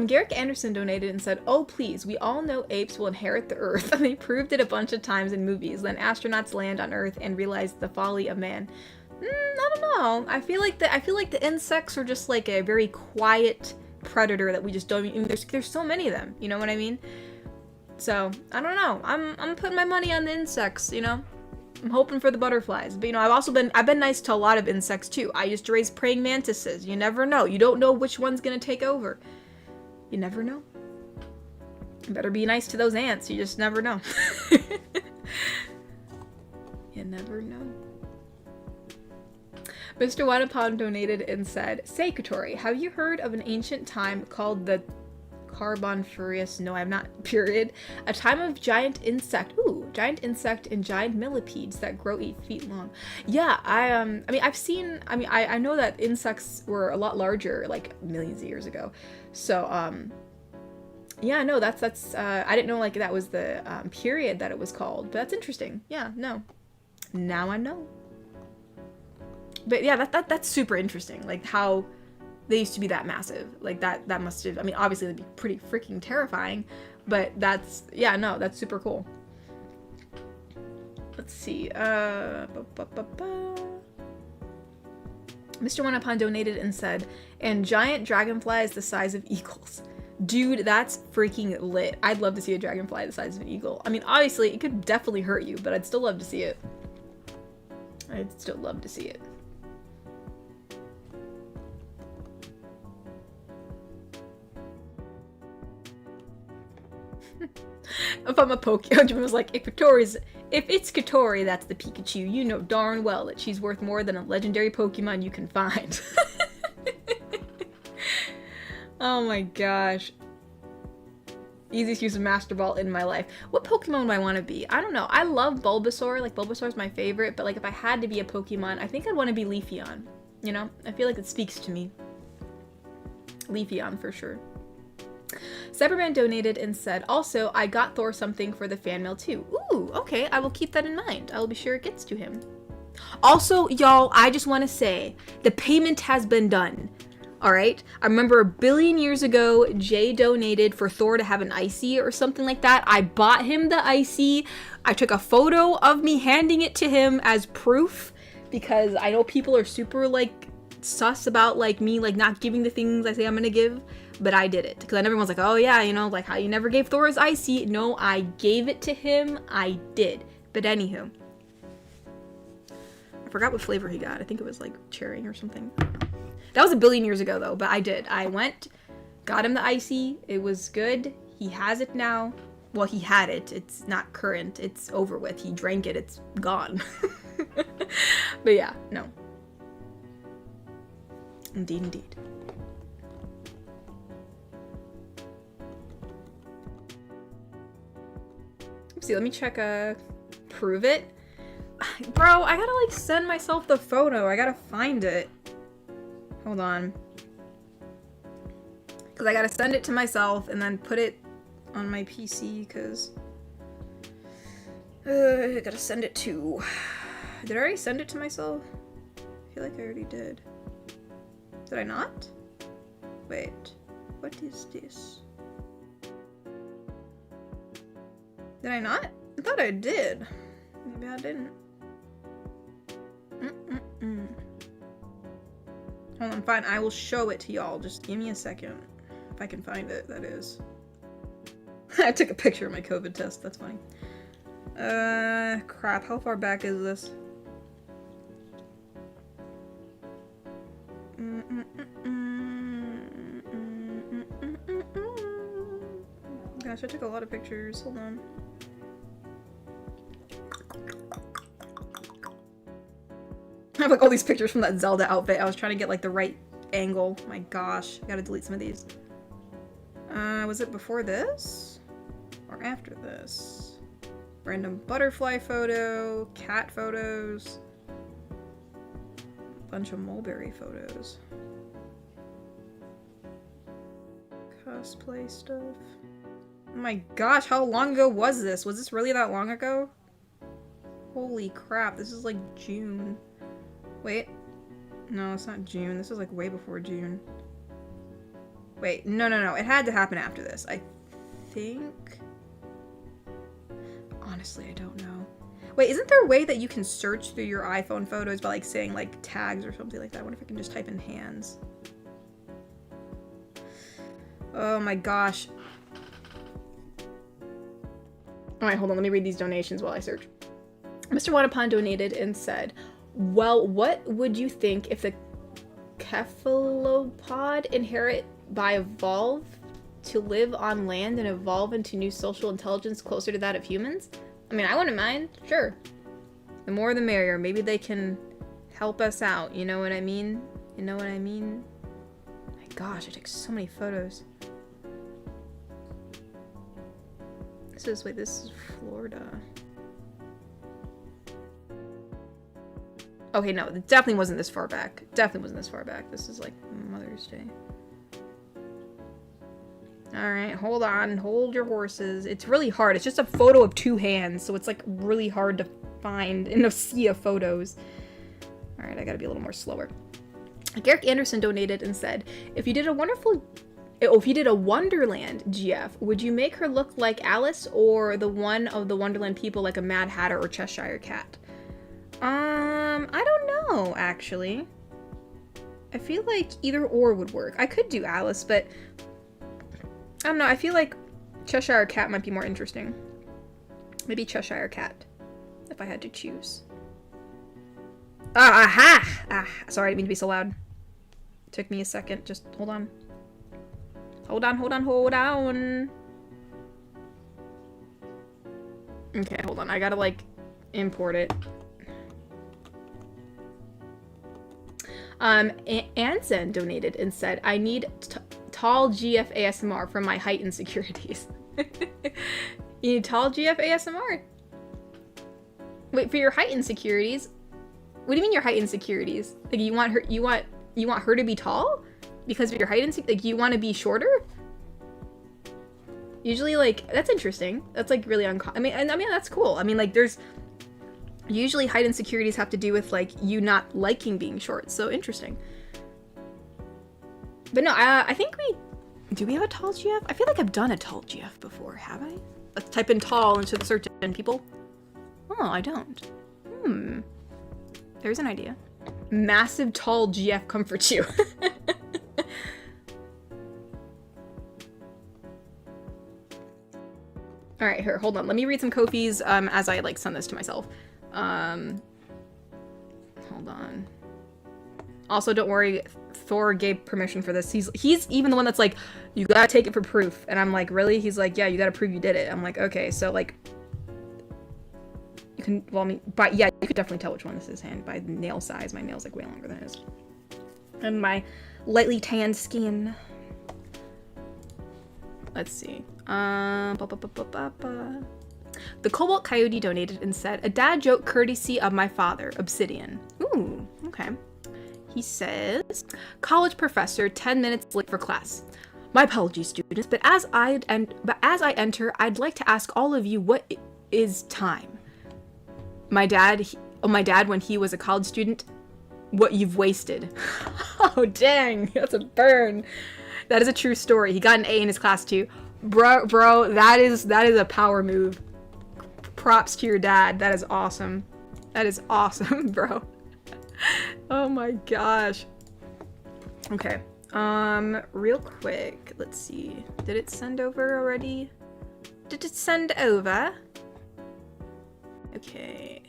Garrick Anderson donated and said, "Oh please, we all know apes will inherit the earth, and they proved it a bunch of times in movies. Then astronauts land on Earth and realize the folly of man." I don't know. I feel like the insects are just like a very quiet predator that we just don't. I mean, there's so many of them. You know what I mean? So I don't know. I'm putting my money on the insects. You know, I'm hoping for the butterflies. But you know, I've been nice to a lot of insects too. I used to raise praying mantises. You never know. You don't know which one's gonna take over. You never know. You better be nice to those ants. You just never know. You never know. Mr. Wanapon donated and said, "Say, Kotori, have you heard of an ancient time called the Carboniferous?" No, I have not. Period. "A time of giant insect." Ooh, giant insect and giant millipedes that grow 8 feet long. Yeah, I mean, I've seen. I mean, I know that insects were a lot larger, like millions of years ago. So, yeah, no, that's. I didn't know like that was the period that it was called, but that's interesting. Yeah, no. Now I know. But yeah, that's super interesting. Like how they used to be that massive. Like that must have. I mean, obviously that'd be pretty freaking terrifying, but that's that's super cool. Let's see. Mr. Wanapon donated and said, "And giant dragonflies the size of eagles." Dude, that's freaking lit. I'd love to see a dragonfly the size of an eagle. I mean, obviously, it could definitely hurt you, but I'd still love to see it. I'd still love to see it. If I'm a Pokemon, Jim was like, "If Victoria's If it's Katori, that's the Pikachu. You know darn well that she's worth more than a legendary Pokemon you can find. Oh my gosh. Easiest use of Master Ball in my life. What Pokemon do I want to be? I don't know. I love Bulbasaur. Like, Bulbasaur's my favorite. But, like, if I had to be a Pokemon, I think I'd want to be Leafeon. You know? I feel like it speaks to me. Leafeon, for sure. Cyberman donated and said, also, I got Thor something for the fan mail, too. Ooh, okay. I will keep that in mind. I will be sure it gets to him. Also, y'all, I just want to say, the payment has been done. Alright, I remember a billion years ago, Jay donated for Thor to have an icy or something like that. I bought him the icy. I took a photo of me handing it to him as proof because I know people are super, like, sus about, like, me, like, not giving the things I say I'm gonna give, but I did it. Because then everyone's like, oh yeah, you know, like, how you never gave Thor his icy. No, I gave it to him. I did. But anywho. I forgot what flavor he got. I think it was, like, cherry or something. That was a billion years ago, though, but I did. I went, got him the icy. It was good. He has it now. Well, he had it. It's not current. It's over with. He drank it. It's gone. But yeah, no. Indeed, indeed. Let's see, let me check, prove it. Bro, I gotta, like, send myself the photo. I gotta find it. Hold on. Because I gotta send it to myself and then put it on my PC, because I gotta send it to... Did I already send it to myself? I feel like I already did. Did I not? Wait. What is this? Did I not? I thought I did. Maybe I didn't. Hold on, fine. I will show it to y'all. Just give me a second. If I can find it, that is. I took a picture of my COVID test. That's funny. Crap. How far back is this? Gosh, I took a lot of pictures. Hold on. I have like all these pictures from that Zelda outfit. I was trying to get like the right angle. My gosh, I gotta delete some of these. Was it before this? Or after this? Random butterfly photo, cat photos, bunch of mulberry photos. Cosplay stuff. Oh my gosh, how long ago was this? Was this really that long ago? Holy crap, this is like June. Wait. No, it's not June. This is like way before June. Wait, no. It had to happen after this. I think... Honestly, I don't know. Wait, isn't there a way that you can search through your iPhone photos by like saying like tags or something like that? I wonder if I can just type in hands. Oh my gosh. Alright, hold on. Let me read these donations while I search. Mr. Wanapon donated and said, well, what would you think if the cephalopod inherit by evolve to live on land and evolve into new social intelligence closer to that of humans? I mean, I wouldn't mind. Sure. The more the merrier. Maybe they can help us out. You know what I mean? You know what I mean? My gosh, I took so many photos. This is Florida. Okay, no, it definitely wasn't this far back. Definitely wasn't this far back. This is like Mother's Day. Alright, hold on. Hold your horses. It's really hard. It's just a photo of two hands, so it's like really hard to find in a sea of photos. Alright, I gotta be a little more slower. Garrick Anderson donated and said, if you did a Wonderland GF, would you make her look like Alice or the one of the Wonderland people like a Mad Hatter or Cheshire Cat? I don't know, actually. I feel like either or would work. I could do Alice, but I don't know. I feel like Cheshire Cat might be more interesting. Maybe Cheshire Cat, if I had to choose. Aha! Sorry, I didn't mean to be so loud. Took me a second. Just hold on. Hold on. Okay, hold on. I gotta, like, import it. Anson donated and said, I need tall GF ASMR from my height insecurities. You need tall GF ASMR? Wait, for your height insecurities? What do you mean your height insecurities? Like you want her to be tall? Because of your height insecurities? Like you want to be shorter? Usually, like, that's interesting. That's like really uncommon. I mean that's cool. I mean, like, there's usually height insecurities have to do with like you not liking being short. So interesting. But no, I think do we have a tall GF? I feel like I've done a tall GF before. Have I? Let's type in tall into the search engine, people. Oh, I don't. There's an idea. Massive tall GF comforts you. All right, here, hold on. Let me read some Ko-fis as I like send this to myself. Hold on. Also, don't worry. Thor gave permission for this. He's even the one that's like, you gotta take it for proof. And I'm like, really? He's like, yeah, you gotta prove you did it. I'm like, okay, so like, you can, well, I mean, but yeah, you could definitely tell which one this is hand by the nail size. My nail's like way longer than his. And my lightly tanned skin. Let's see. The Cobalt Coyote donated and said, a dad joke courtesy of my father, Obsidian. Ooh, okay. He says, college professor, 10 minutes late for class. My apologies, students, but as I enter, I'd like to ask all of you, what is time? My dad, when he was a college student, what you've wasted. Oh, dang, that's a burn. That is a true story. He got an A in his class too. Bro, that is a power move. Props to your dad. That is awesome. That is awesome, bro. Oh my gosh. Okay. Real quick. Let's see. Did it send over already? Did it send over? Okay.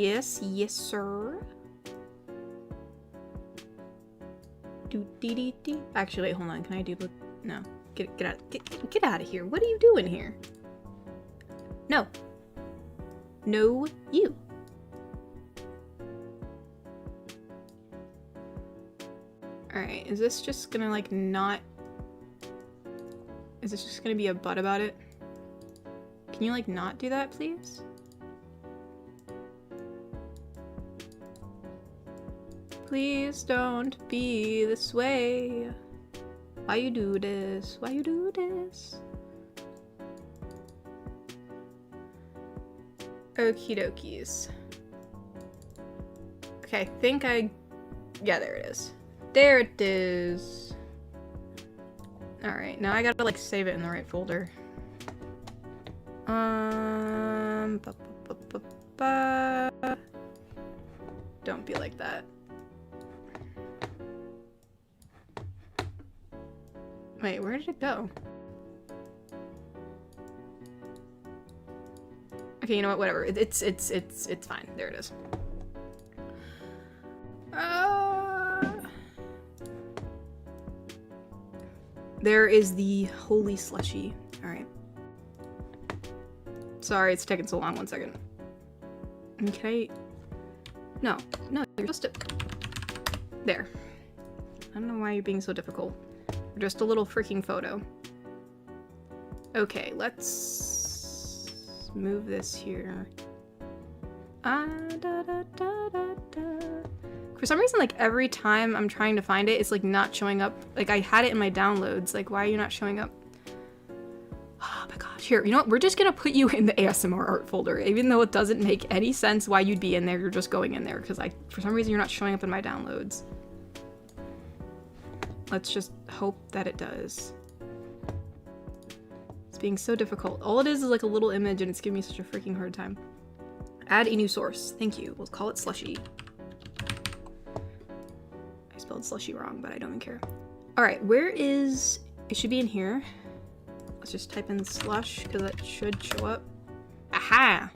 Yes, sir. Actually, wait, hold on. Can I do? No. Get out of here. What are you doing here? No. No, you. All right. Is this just gonna like not? Is this just gonna be a butt about it? Can you like not do that, please? Please don't be this way. Why you do this? Why you do this? Okie dokies. Okay, yeah, there it is. There it is. Alright, now I gotta like save it in the right folder. Don't be like that. Wait, where did it go? Okay, you know what? Whatever. It's fine. There it is. There is the holy slushy. All right. Sorry, it's taking so long. 1 second. Okay. No, you're supposed to. There. I don't know why you're being so difficult. Just a little freaking photo. Okay, let's move this here. For some reason, like every time I'm trying to find it, it's like not showing up. Like I had it in my downloads. Like, why are you not showing up? Oh my gosh. Here, you know what? We're just gonna put you in the ASMR art folder. Even though it doesn't make any sense why you'd be in there, you're just going in there because for some reason you're not showing up in my downloads. Let's just hope that it does. It's being so difficult. All it is like a little image and it's giving me such a freaking hard time. Add a new source. Thank you. We'll call it slushy. I spelled slushy wrong, but I don't even care. Alright, where is... It should be in here. Let's just type in slush, because that should show up. Aha!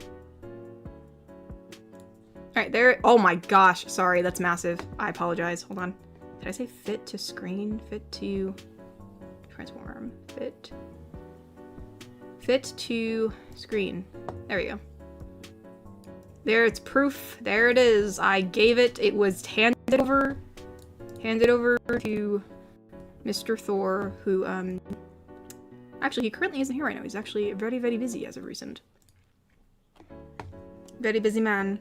Alright, there. Oh my gosh. Sorry, that's massive. I apologize. Hold on. Did I say fit to screen? Fit to transform. Fit to screen. There we go. There, it's proof. There it is. I gave it. It was handed over to Mr. Thor, who, actually, he currently isn't here right now. He's actually very, very busy as of recent. Very busy man.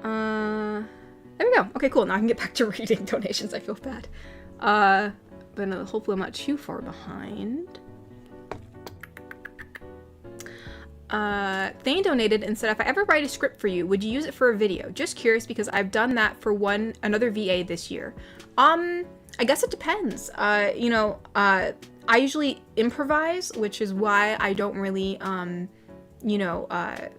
There we go. Okay, cool. Now I can get back to reading donations. I feel bad. But hopefully I'm not too far behind. Thane donated and said, if I ever write a script for you, would you use it for a video? Just curious because I've done that for another VA this year. I guess it depends. You know, I usually improvise, which is why I don't really, you know,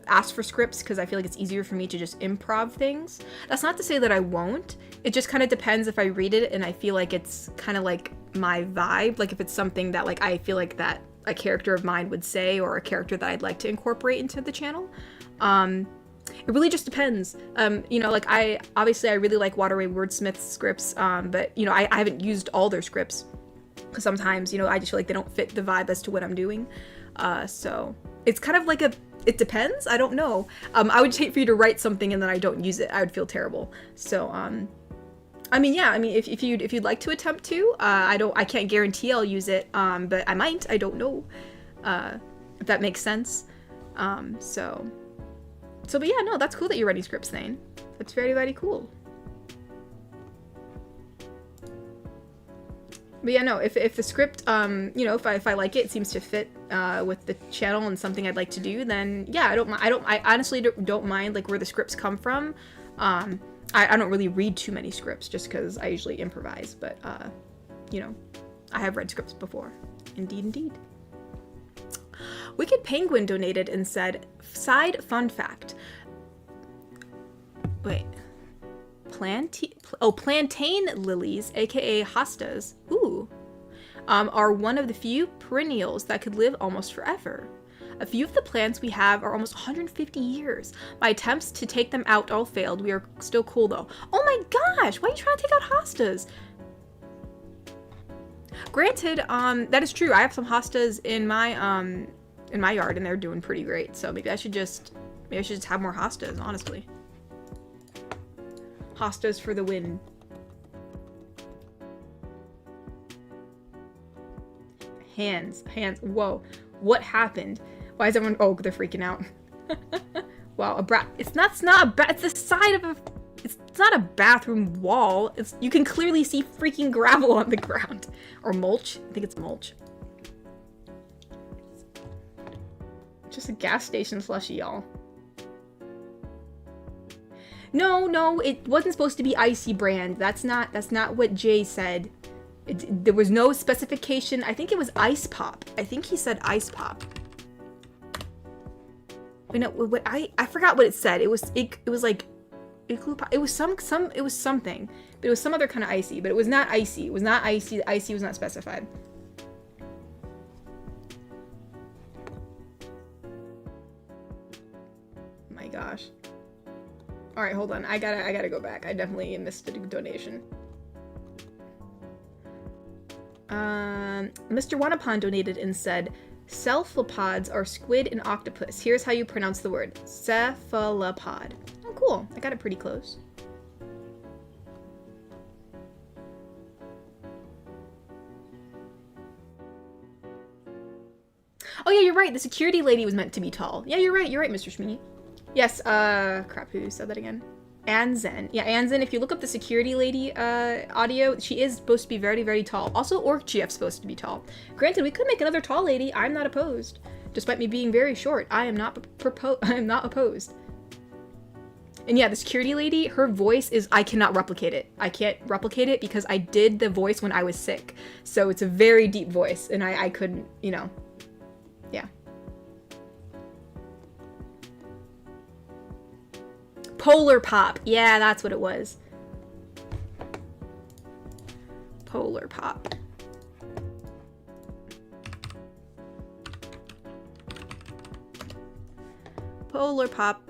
ask for scripts, because I feel like it's easier for me to just improv things. That's not to say that I won't. It just kind of depends if I read it and I feel like it's kind of like my vibe. Like if it's something that like I feel like that a character of mine would say, or a character that I'd like to incorporate into the channel. It really just depends. You know, like I really like Waterway Wordsmith's scripts, but you know, I haven't used all their scripts because sometimes, you know, I just feel like they don't fit the vibe as to what I'm doing. So it's kind of like it depends. I don't know. I would hate for you to write something and then I don't use it. I would feel terrible. So, I mean, yeah, I mean, if you'd like to attempt to, I can't guarantee I'll use it, but I might, I don't know, if that makes sense. But yeah, no, that's cool that you're writing scripts, Thane. That's very, very cool. But yeah, no, if the script, you know, if I like it, it seems to fit, with the channel and something I'd like to do, then yeah, I honestly don't mind, like, where the scripts come from. I don't really read too many scripts just because I usually improvise, but, you know, I have read scripts before. Indeed, indeed. Wicked Penguin donated and said, side fun fact. Wait. Plantain lilies, aka hostas, are one of the few perennials that could live almost forever. A few of the plants we have are almost 150 years. My attempts to take them out all failed. We are still cool though. Oh my gosh, why are you trying to take out hostas? Granted, that is true. I have some hostas in my yard and they're doing pretty great. So maybe I should just have more hostas, honestly. Hostas for the win. Hands. Whoa. What happened? Why is everyone? Oh, they're freaking out. Wow, it's not it's the side of a. It's not a bathroom wall. You can clearly see freaking gravel on the ground, or mulch. I think it's mulch. Just a gas station slushie, y'all. No, it wasn't supposed to be icy brand. That's not what Jay said. There was no specification. I think it was ice pop. I think he said ice pop. Wait, no, I forgot what it said. It was like it was something. But it was some other kind of icy, but it was not icy. It was not icy. The icy was not specified. My gosh. All right, hold on. I gotta go back. I definitely missed the donation. Mr. Wanapon donated and said, cephalopods are squid and octopus. Here's how you pronounce the word. Cephalopod. Oh, cool. I got it pretty close. Oh yeah, you're right. The security lady was meant to be tall. Yeah, you're right, Mr. Schmee. Yes, crap, who said that again? Anzen. Yeah, Anzen, if you look up the security lady audio, she is supposed to be very, very tall. Also, Orc GF's supposed to be tall. Granted, we could make another tall lady. I'm not opposed. Despite me being very short, I am not opposed. And yeah, the security lady, her voice is, I cannot replicate it. I can't replicate it because I did the voice when I was sick. So it's a very deep voice, and I couldn't, you know, yeah. Polar Pop. Yeah, that's what it was. Polar Pop. Polar Pop.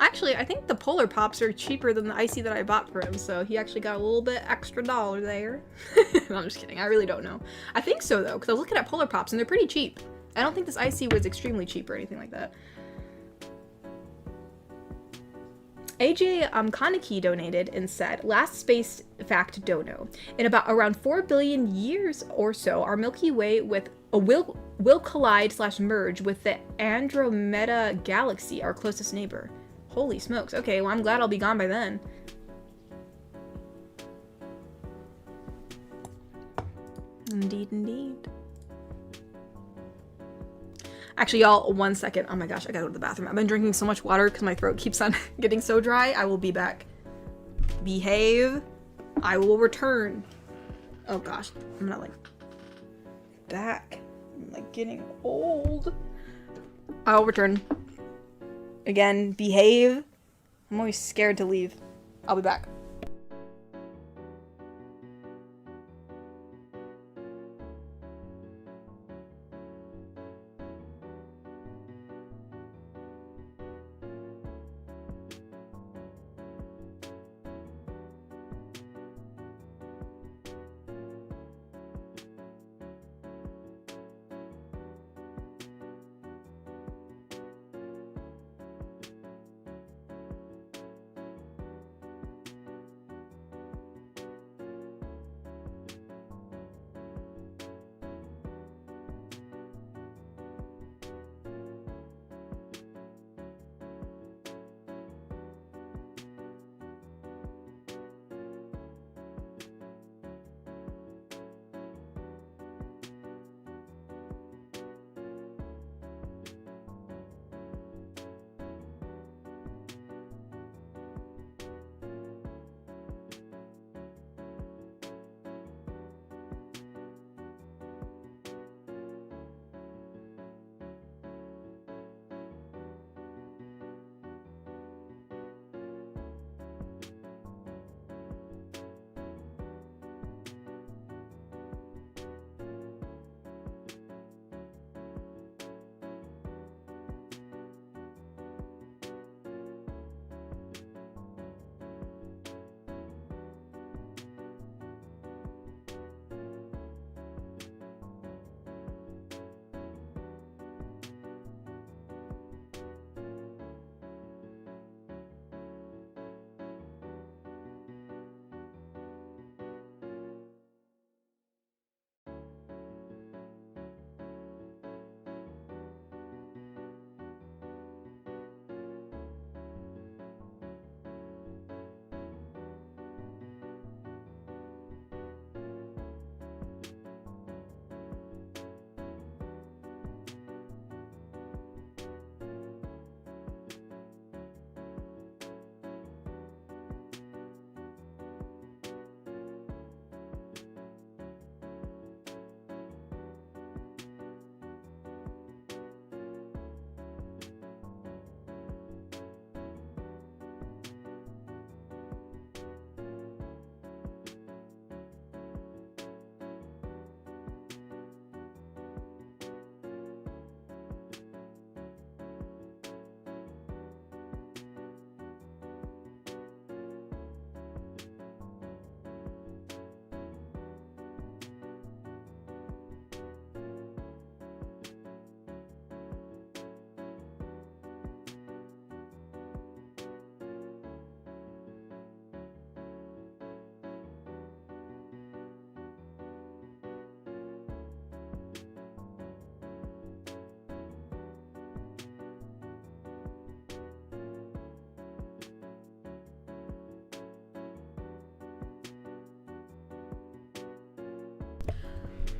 Actually, I think the Polar Pops are cheaper than the icy that I bought for him, so he actually got a little bit extra dollar there. No, I'm just kidding. I really don't know. I think so, though, because I was looking at Polar Pops, and they're pretty cheap. I don't think this icy was extremely cheap or anything like that. AJ Kaneki donated and said, last space fact dono. In about around 4 billion years or so, our Milky Way will collide / merge with the Andromeda Galaxy, our closest neighbor. Holy smokes. Okay, well, I'm glad I'll be gone by then. Indeed, indeed. Actually, y'all, 1 second. Oh my gosh, I gotta go to the bathroom. I've been drinking so much water because my throat keeps on getting so dry. I will be back. Behave. I will return. Oh gosh, I'm not like back. I'm like getting old. I'll return. Again, behave. I'm always scared to leave. I'll be back.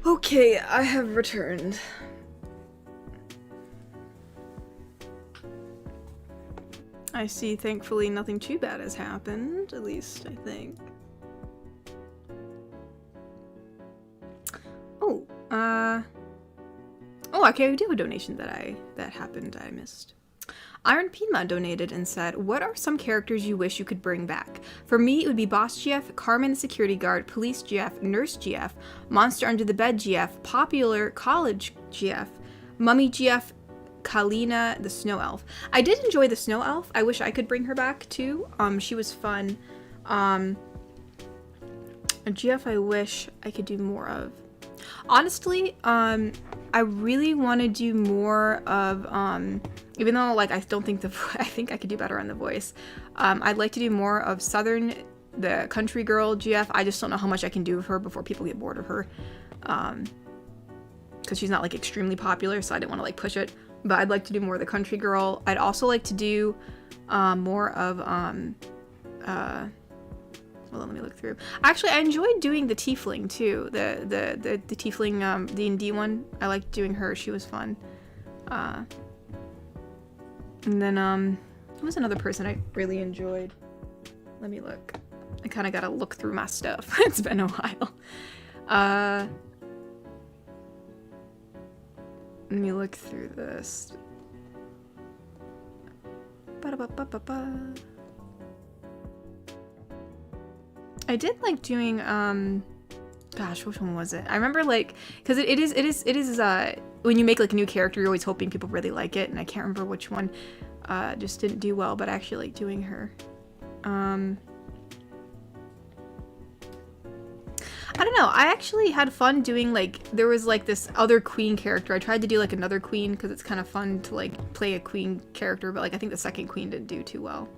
Okay, I have returned. I see, thankfully, nothing too bad has happened, at least I think. Oh, okay, I do have a donation that happened I missed. Iron Pima donated and said, what are some characters you wish you could bring back? For me, it would be Boss GF, Carmen the Security Guard, Police GF, Nurse GF, Monster Under the Bed GF, Popular College GF, Mummy GF, Kalina, the snow elf. I did enjoy the snow elf. I wish I could bring her back too. She was fun. A GF I wish I could do more of. Honestly, I really want to do more of, even though, like, I don't think I think I could do better on the voice. I'd like to do more of Southern, the country girl GF. I just don't know how much I can do of her before people get bored of her. Because she's not, like, extremely popular, so I didn't want to, like, push it. But I'd like to do more of the country girl. I'd also like to do, more of, well, let me look through. Actually, I enjoyed doing the tiefling too. The tiefling D&D one. I liked doing her. She was fun. And then who was another person I really enjoyed? Let me look. I kind of gotta look through my stuff. It's been a while. Let me look through this. Ba-da-ba-ba-ba-ba. I did like doing, gosh, which one was it? I remember, like, because it is, when you make, like, a new character, you're always hoping people really like it, and I can't remember which one, just didn't do well, but I actually like doing her. I don't know, I actually had fun doing, like, there was, like, this other queen character. I tried to do, like, another queen, because it's kind of fun to, like, play a queen character, but, like, I think the second queen didn't do too well.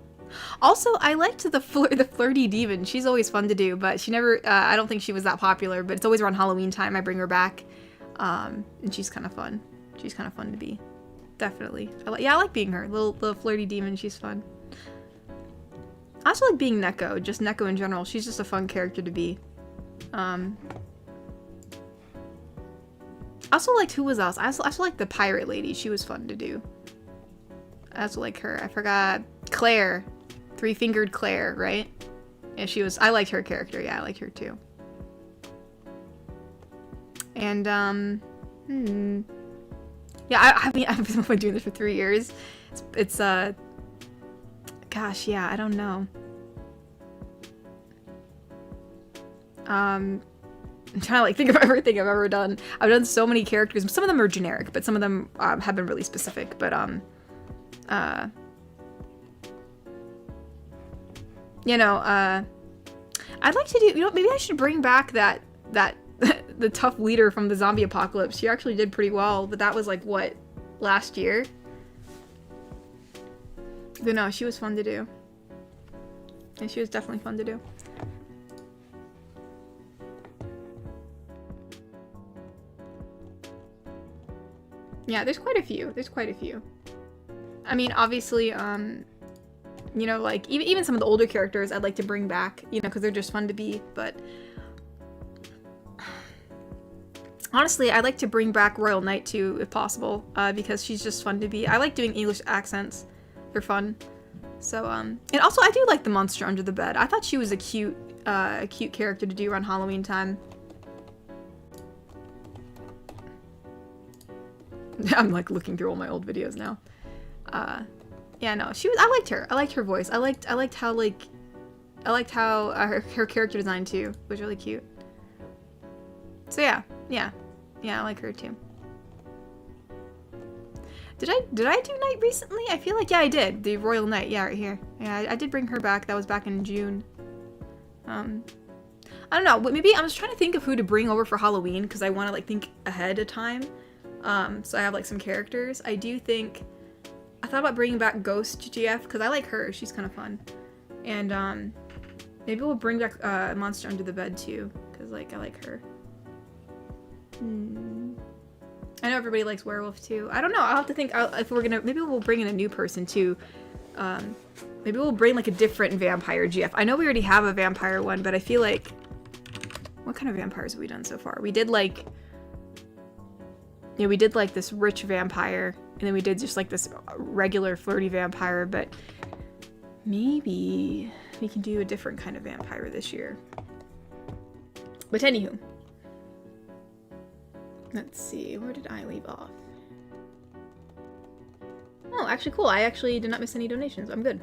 Also, I liked the flirty demon. She's always fun to do, but she never, I don't think she was that popular, but it's always around Halloween time I bring her back. And she's kind of fun. She's kind of fun to be. Definitely. I like being her. Little flirty demon, she's fun. I also like being Neko, just Neko in general. She's just a fun character to be. I also liked, who was else? I also liked the pirate lady. She was fun to do. I also like her. I forgot. Claire. Three-fingered Claire, right? Yeah, she was, I liked her character. Yeah, I liked her too. And, yeah, I mean, I've been doing this for 3 years. It's gosh, yeah, I don't know. I'm trying to, like, think of everything I've ever done. I've done so many characters. Some of them are generic, but some of them have been really specific. But, you know, I'd like to do, you know, maybe I should bring back that the tough leader from the zombie apocalypse. She actually did pretty well, but that was, like, what, last year? But no, she was fun to do. And she was definitely fun to do. Yeah, there's quite a few. There's quite a few. I mean, obviously, you know, like, even some of the older characters I'd like to bring back, you know, because they're just fun to be, but honestly, I'd like to bring back Royal Knight too, if possible, because she's just fun to be. I like doing English accents. They're fun. So, and also I do like the monster under the bed. I thought she was a cute character to do around Halloween time. I'm, like, looking through all my old videos now. Yeah, no, she was, I liked her. I liked her voice. I liked how, like, her character design too was really cute. So yeah, I like her too. Did I do Knight recently? I feel like, yeah, I did. The Royal Knight, yeah, right here. Yeah, I did bring her back. That was back in June. I don't know, but maybe I'm just trying to think of who to bring over for Halloween, because I want to, like, think ahead of time. So I have, like, some characters. I thought about bringing back Ghost GF, because I like her. She's kind of fun. And, maybe we'll bring back, Monster Under the Bed, too, because, like, I like her. I know everybody likes Werewolf, too. I don't know. I'll have to think if we're gonna... Maybe we'll bring in a new person, too. Maybe we'll bring, like, a different vampire GF. I know we already have a vampire one, but I feel like... What kind of vampires have we done so far? We did, like... Yeah, we did, like, this rich vampire, and then we did just, like, this regular flirty vampire, but maybe we can do a different kind of vampire this year. But anywho. Let's see, where did I leave off? Oh, actually cool. I actually did not miss any donations. I'm good.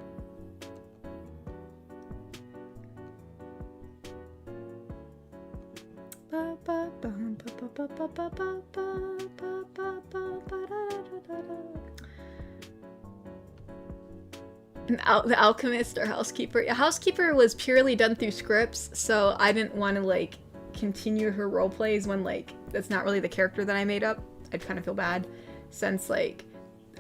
The Alchemist or Housekeeper. Yeah, Housekeeper was purely done through scripts, so I didn't want to like continue her role plays when like that's not really the character that I made up. I'd kind of feel bad since like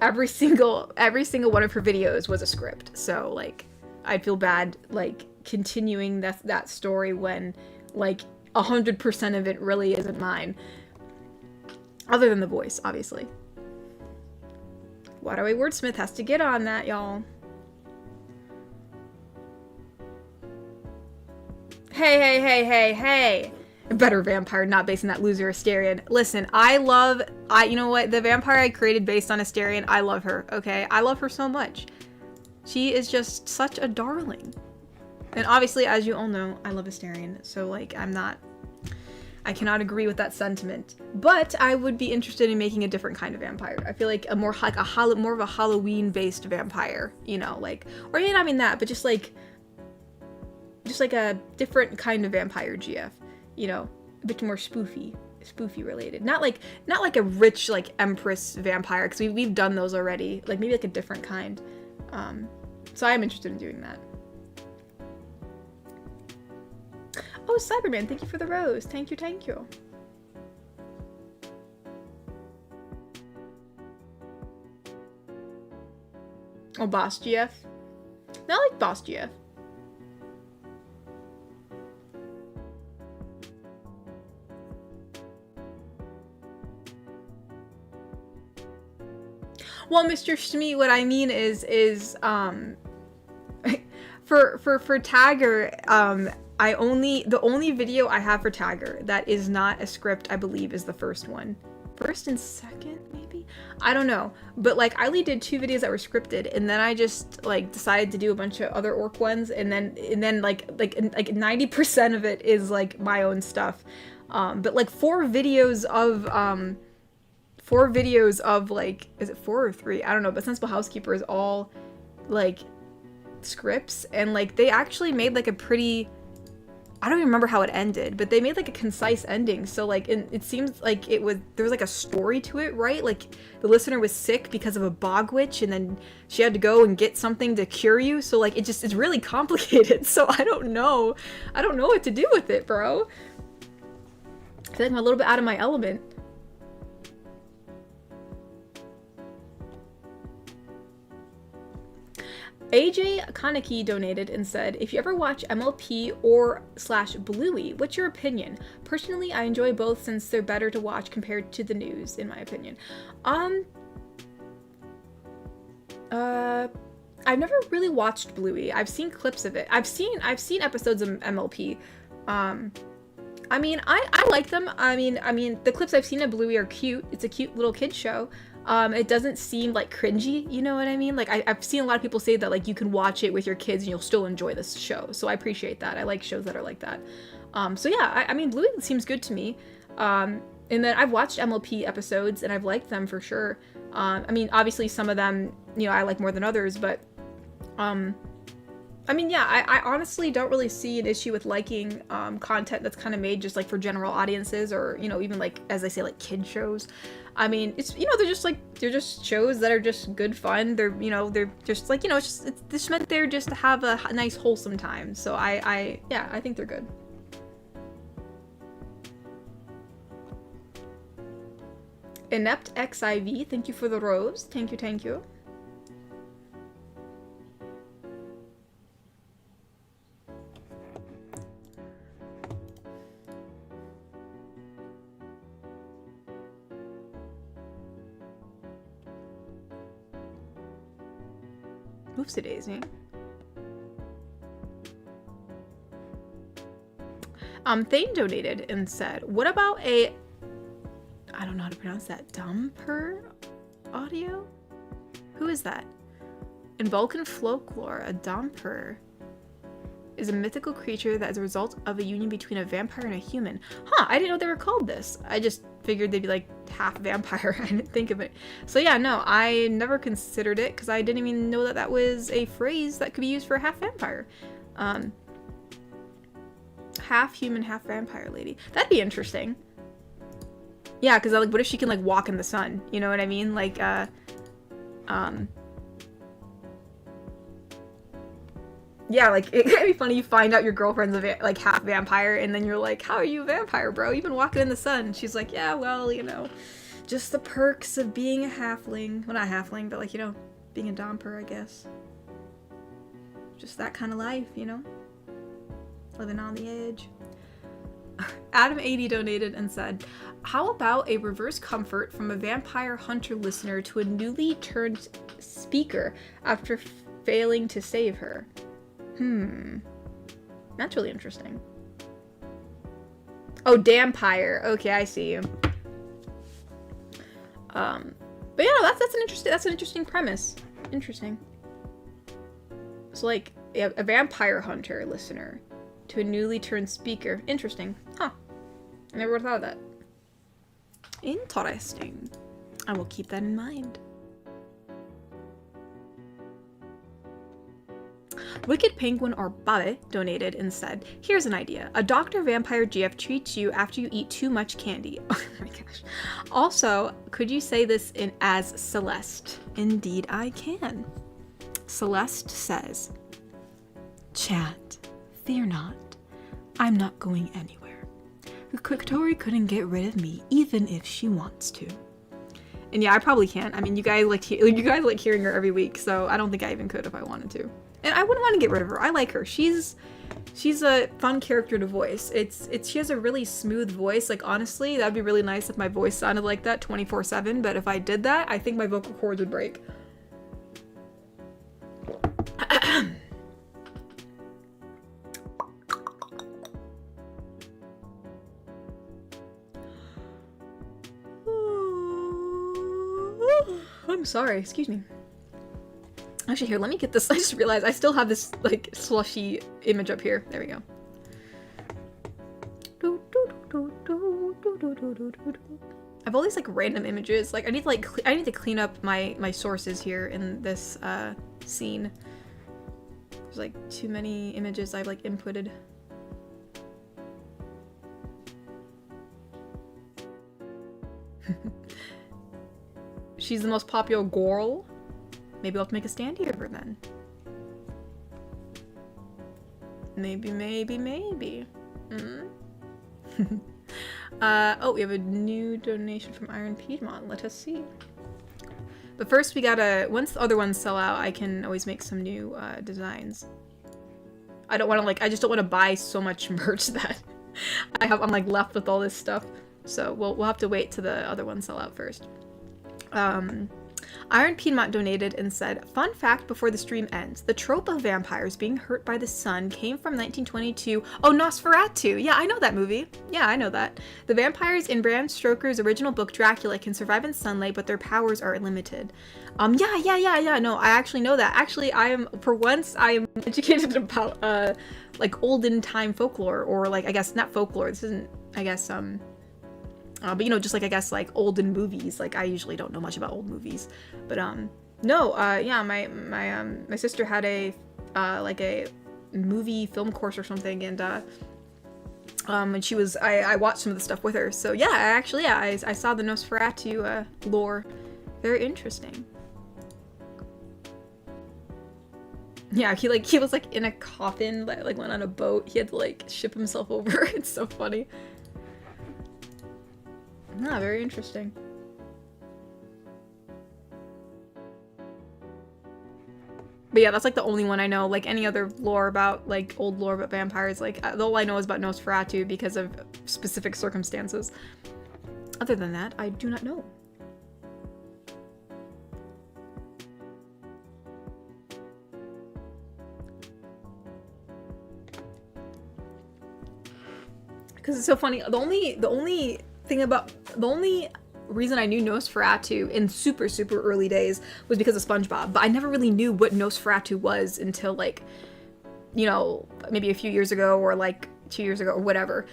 every single one of her videos was a script. So like I'd feel bad like continuing that story when like 100% of it really isn't mine. Other than the voice, obviously. Waterway Wordsmith has to get on that, y'all. Hey. A better vampire, not based on that loser Asterion. Listen, you know what? The vampire I created based on Asterion, I love her, okay? I love her so much. She is just such a darling. And obviously, as you all know, I love Asterion, so like, I cannot agree with that sentiment. But I would be interested in making a different kind of vampire. I feel like more of a Halloween-based vampire, you know, like, or I mean that, but just like a different kind of vampire GF, you know, a bit more spoofy related. Not like a rich like Empress vampire, because we've done those already. Like maybe like a different kind. So I am interested in doing that. Oh, Cyberman, thank you for the rose. Thank you. Oh, Boss GF. Not like Boss GF. Well, Mr. Shmee, what I mean is for Tagger, the only video I have for Tagger that is not a script, I believe, is the first one. First and second, maybe? I don't know. But like I only did 2 videos that were scripted, and then I just like decided to do a bunch of other orc ones, and then like 90% of it is like my own stuff. But like 4 videos of like, is it 4 or 3? I don't know, but Sensible Housekeeper is all like scripts, and like they actually made like a pretty, I don't even remember how it ended, but they made like a concise ending. So like it seems like there was like a story to it, right? Like the listener was sick because of a bog witch, and then she had to go and get something to cure you. So like it's really complicated. So I don't know what to do with it, bro. I feel like I'm a little bit out of my element. AJ Kaneki donated and said, if you ever watch MLP or / Bluey, what's your opinion? Personally, I enjoy both since they're better to watch compared to the news, in my opinion. I've never really watched Bluey. I've seen clips of it. I've seen episodes of MLP. I mean, I like them. I mean, the clips I've seen of Bluey are cute. It's a cute little kid show. It doesn't seem like cringy, you know what I mean? Like I've seen a lot of people say that like you can watch it with your kids and you'll still enjoy this show. So I appreciate that. I like shows that are like that. So yeah, I mean, Bluey seems good to me. And then I've watched MLP episodes and I've liked them for sure. I mean, obviously some of them, you know, I like more than others, but I mean, yeah, I honestly don't really see an issue with liking content that's kind of made just like for general audiences, or, you know, even like, as I say, like kid shows. I mean, it's, you know, they're just shows that are just good fun. They're, you know, they're just like, you know, it's just meant there just to have a nice wholesome time. So yeah, I think they're good. Inept XIV, thank you for the rose. Thank you. Oopsie daisy. Thane donated and said, what about I don't know how to pronounce that, Dumper audio? Who is that? In Vulcan folklore, a Dumper is a mythical creature that is a result of a union between a vampire and a human. Huh, I didn't know they were called this. I just figured they'd be like half vampire. I didn't think of it. So yeah, no, I never considered it because I didn't even know that was a phrase that could be used for a half vampire. half human, half vampire lady. That'd be interesting. Yeah, because like, what if she can like walk in the sun? You know what I mean? Like, yeah, like it'd be funny. You find out your girlfriend's like half vampire, and then you're like, "How are you a vampire, bro? You've been walking in the sun." She's like, "Yeah, well, you know, just the perks of being a halfling. Well, not halfling, but like, you know, being a domper, I guess. Just that kind of life, you know, living on the edge." Adam80 donated and said, "How about a reverse comfort from a vampire hunter listener to a newly turned speaker after failing to save her?" That's really interesting. Oh, Dampire. Okay, I see you. But yeah, no, that's an interesting premise. Interesting. So like a vampire hunter listener to a newly turned speaker. Interesting. Huh. I never would have thought of that. Interesting. I will keep that in mind. Wicked Penguin or Babe donated and said, "Here's an idea. A Dr. Vampire GF treats you after you eat too much candy." Oh my gosh. Also, could you say this in as Celeste? Indeed I can. Celeste says, "Chat, fear not. I'm not going anywhere. Victoria couldn't get rid of me even if she wants to." And yeah, I probably can't. I mean, you guys like hearing her every week, so I don't think I even could if I wanted to. And I wouldn't want to get rid of her. I like her. She's a fun character to voice. She has a really smooth voice. Like, honestly, that'd be really nice if my voice sounded like that 24/7, but if I did that, I think my vocal cords would break. I'm sorry, excuse me. Actually, here, let me get this. I just realized I still have this, like, slushy image up here. There we go. I have all these, like, random images. Like, I need to clean up my sources here in this, scene. There's, like, too many images I've, like, inputted. She's the most popular girl. Maybe I'll have to make a standee of her then. Maybe. Oh, we have a new donation from Iron Piedmont. Let us see. But first we gotta, once the other ones sell out, I can always make some new designs. I don't want to, like, I just don't want to buy so much merch that I'm like left with all this stuff. So we'll have to wait till the other ones sell out first. Iron Piedmont donated and said, "Fun fact before the stream ends. The trope of vampires being hurt by the sun came from 1922. Oh, Nosferatu. Yeah, I know that movie. Yeah, I know that. The vampires in Bram Stoker's original book Dracula can survive in sunlight, but their powers are limited." Yeah. No, I actually know that. Actually, I am educated about, like, olden time folklore, or, like, I guess, not folklore. This isn't, I guess, but, you know, just, like, I guess, like, olden movies. Like, I usually don't know much about old movies. But, no, yeah, my sister had a, like, a movie film course or something, and and she was, I watched some of the stuff with her. So, yeah, I saw the Nosferatu, lore. Very interesting. Yeah, he was, like, in a coffin that, like, went on a boat. He had to, like, ship himself over. It's so funny. Ah, very interesting. But yeah, that's like the only one I know. Like any other lore about, like, old lore about vampires, like all I know is about Nosferatu because of specific circumstances. Other than that, I do not know. Because it's so funny. The only reason I knew Nosferatu in super early days was because of SpongeBob, but I never really knew what Nosferatu was until, like, you know, maybe a few years ago, or like 2 years ago, or whatever.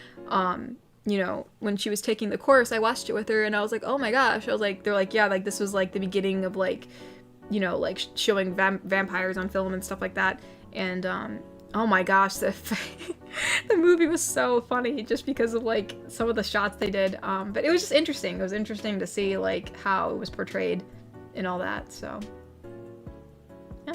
You know, when she was taking the course, I watched it with her, and I was like, oh my gosh. I was like, they're like, yeah, like this was like the beginning of, like, you know, like showing vampires on film and stuff like that. And Oh my gosh, the the movie was so funny just because of like some of the shots they did. But it was just interesting. It was interesting to see like how it was portrayed and all that. So yeah.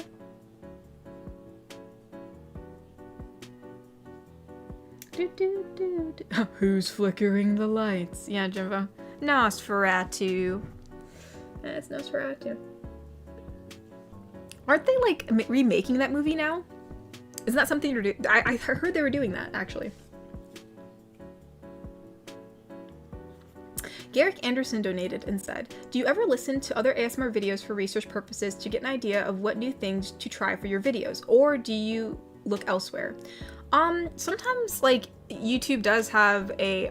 Who's flickering the lights? Yeah, Jimbo. Nosferatu. It's Nosferatu. Aren't they like remaking that movie now? Isn't that something you're doing? I heard they were doing that, actually. Garrick Anderson donated and said, do you ever listen to other ASMR videos for research purposes to get an idea of what new things to try for your videos? Or do you look elsewhere? Sometimes, like, YouTube does have a,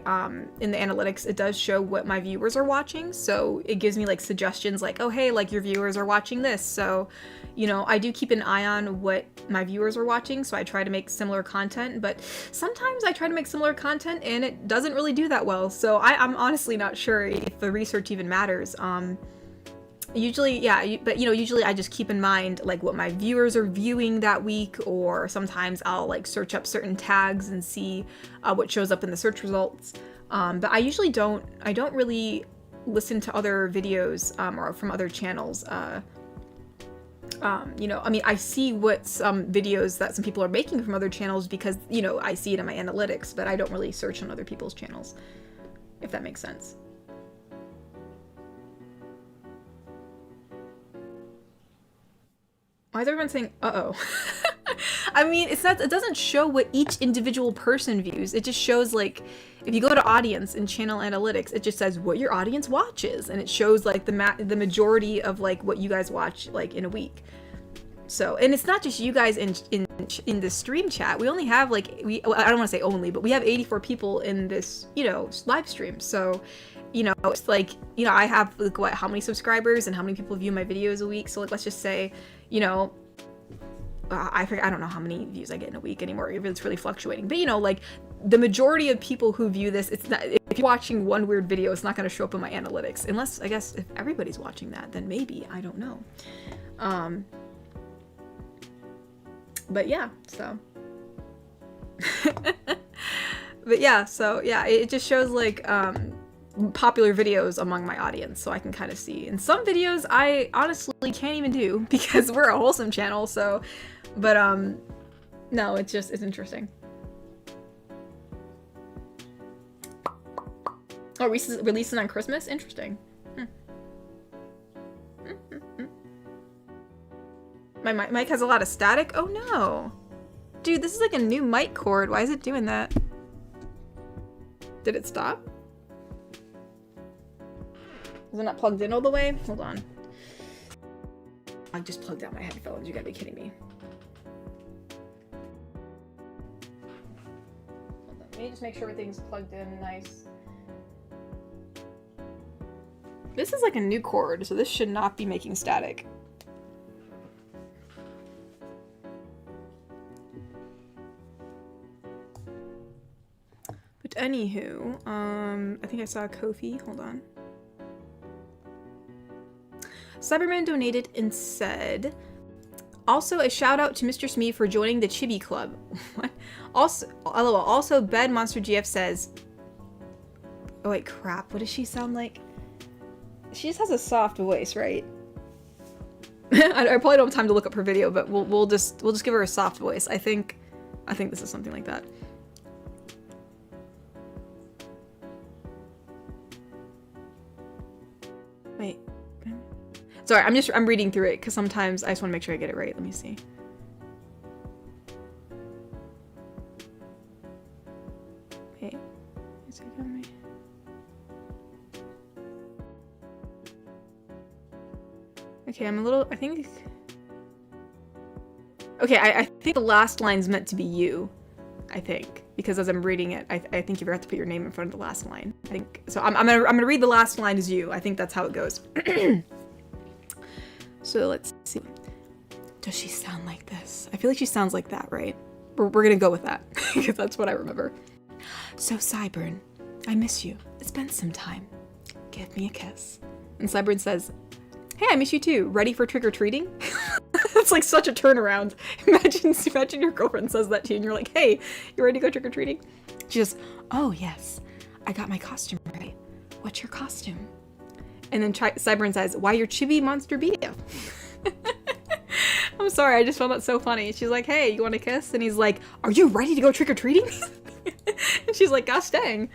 in the analytics, it does show what my viewers are watching, so it gives me, like, suggestions like, oh, hey, like, your viewers are watching this, so, you know, I do keep an eye on what my viewers are watching, so I try to make similar content, but sometimes I try to make similar content and it doesn't really do that well, so I'm honestly not sure if the research even matters. Usually, yeah, but you know, usually I just keep in mind like what my viewers are viewing that week, or sometimes I'll like search up certain tags and see what shows up in the search results. But I usually don't really listen to other videos or from other channels. You know, I mean, I see what some videos that some people are making from other channels because, you know, I see it in my analytics, but I don't really search on other people's channels, if that makes sense. Why is everyone saying, uh-oh? I mean, it doesn't show what each individual person views. It just shows, like, if you go to audience in channel analytics, it just says what your audience watches. And it shows, like, the majority of, like, what you guys watch, like, in a week. So, and it's not just you guys in the stream chat. We only have, like, I don't want to say only, but we have 84 people in this, you know, live stream. So, you know, it's like, you know, I have, like, what, how many subscribers and how many people view my videos a week. So, like, let's just say, you know, I don't know how many views I get in a week anymore. It's really fluctuating. But, you know, like, the majority of people who view this, it's not, if you're watching one weird video, it's not going to show up in my analytics. Unless, I guess, if everybody's watching that, then maybe. I don't know. But, yeah, so. But, yeah, so, yeah, it just shows, like, popular videos among my audience, so I can kind of see. And some videos I honestly can't even do because we're a wholesome channel, so, but no, it's interesting. Oh, releasing on Christmas? Interesting. My mic has a lot of static? Oh no. Dude, this is like a new mic cord. Why is it doing that? Did it stop? Is it not plugged in all the way? Hold on. I just plugged out my headphones. You gotta be kidding me. Hold on. Let me just make sure everything's plugged in nice. This is like a new cord, so this should not be making static. But anywho, I think I saw Kofi. Hold on. Cyberman donated and said, also a shout out to Mr. Smee for joining the Chibi Club. What? Also, Bed Monster GF says, oh wait, crap, what does she sound like? She just has a soft voice, right? I probably don't have time to look up her video, but we'll just give her a soft voice. I think this is something like that. Wait. Sorry, I'm reading through it because sometimes I just want to make sure I get it right. Let me see. Wait. Is it on me? Okay, I'm a little, I think. Okay, I think the last line's meant to be you. I think. Because as I'm reading it, I think you forgot to put your name in front of the last line. I think so. I'm gonna read the last line as you. I think that's how it goes. So let's see. Does she sound like this? I feel like she sounds like that, right? We're gonna go with that because that's what I remember. So Cyburn, I miss you. It's been some time. Give me a kiss. And Cyburn says, hey, I miss you too. Ready for trick-or-treating? That's like such a turnaround. Imagine your girlfriend says that to you and you're like, hey, you ready to go trick-or-treating? She goes, oh yes, I got my costume ready. What's your costume? And then Cyburn says, why your chibi monster BF? I'm sorry, I just found that so funny. She's like, hey, you want a kiss? And he's like, are you ready to go trick-or-treating? And she's like, gosh dang.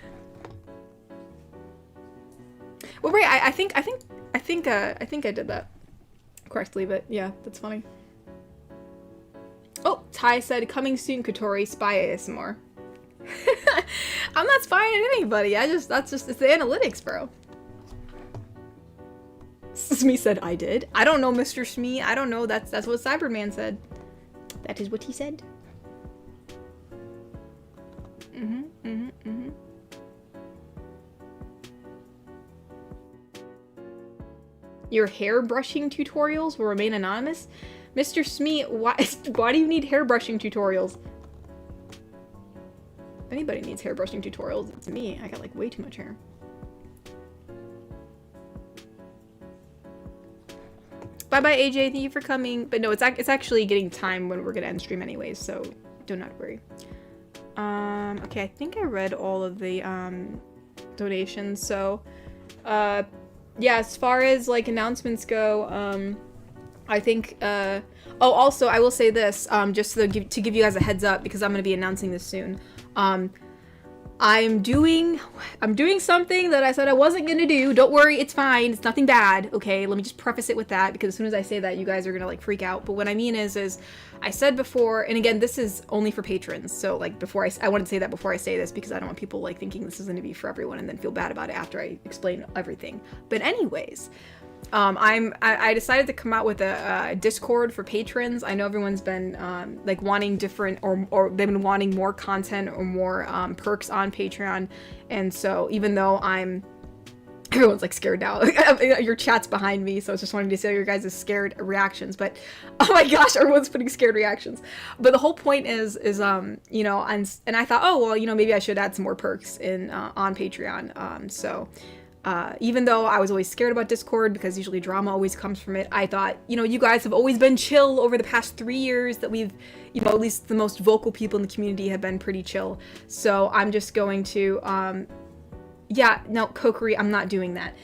Well, right, I think I did that correctly, but yeah, that's funny. Oh, Ty said, coming soon, Kotori, spy ASMR. I'm not spying on anybody. It's the analytics, bro. Smee said, I did. I don't know, Mr. Smee. I don't know. That's what Cyberman said. That is what he said. Your hair brushing tutorials will remain anonymous? Mr. Smee, why do you need hair brushing tutorials? If anybody needs hair brushing tutorials, it's me. I got like way too much hair. Bye-bye, AJ. Thank you for coming. But no, it's actually getting time when we're gonna end stream anyways, so do not worry. Okay, I think I read all of the donations. So, yeah, as far as like announcements go, I think. Oh, also, I will say this, just to give you guys a heads up because I'm gonna be announcing this soon. I'm doing something that I said I wasn't gonna do. Don't worry, it's fine. It's nothing bad. Okay, let me just preface it with that because as soon as I say that, you guys are gonna like freak out. But what I mean is I said before, and again, this is only for patrons. So like before I wanted to say that before I say this because I don't want people like thinking this is gonna be for everyone and then feel bad about it after I explain everything. But anyways, I decided to come out with a Discord for patrons. I know everyone's been like wanting different or they've been wanting more content or more perks on Patreon, and so even though everyone's like scared now. Your chat's behind me, so I was just wanting to see your guys' scared reactions. But oh my gosh, everyone's putting scared reactions. But the whole point is you know, and I thought, oh well, you know, maybe I should add some more perks in on Patreon. So. Even though I was always scared about Discord because usually drama always comes from it, I thought, you know, you guys have always been chill over the past 3 years that we've, you know, at least the most vocal people in the community have been pretty chill. So I'm just going to, yeah, no, Kokery, I'm not doing that.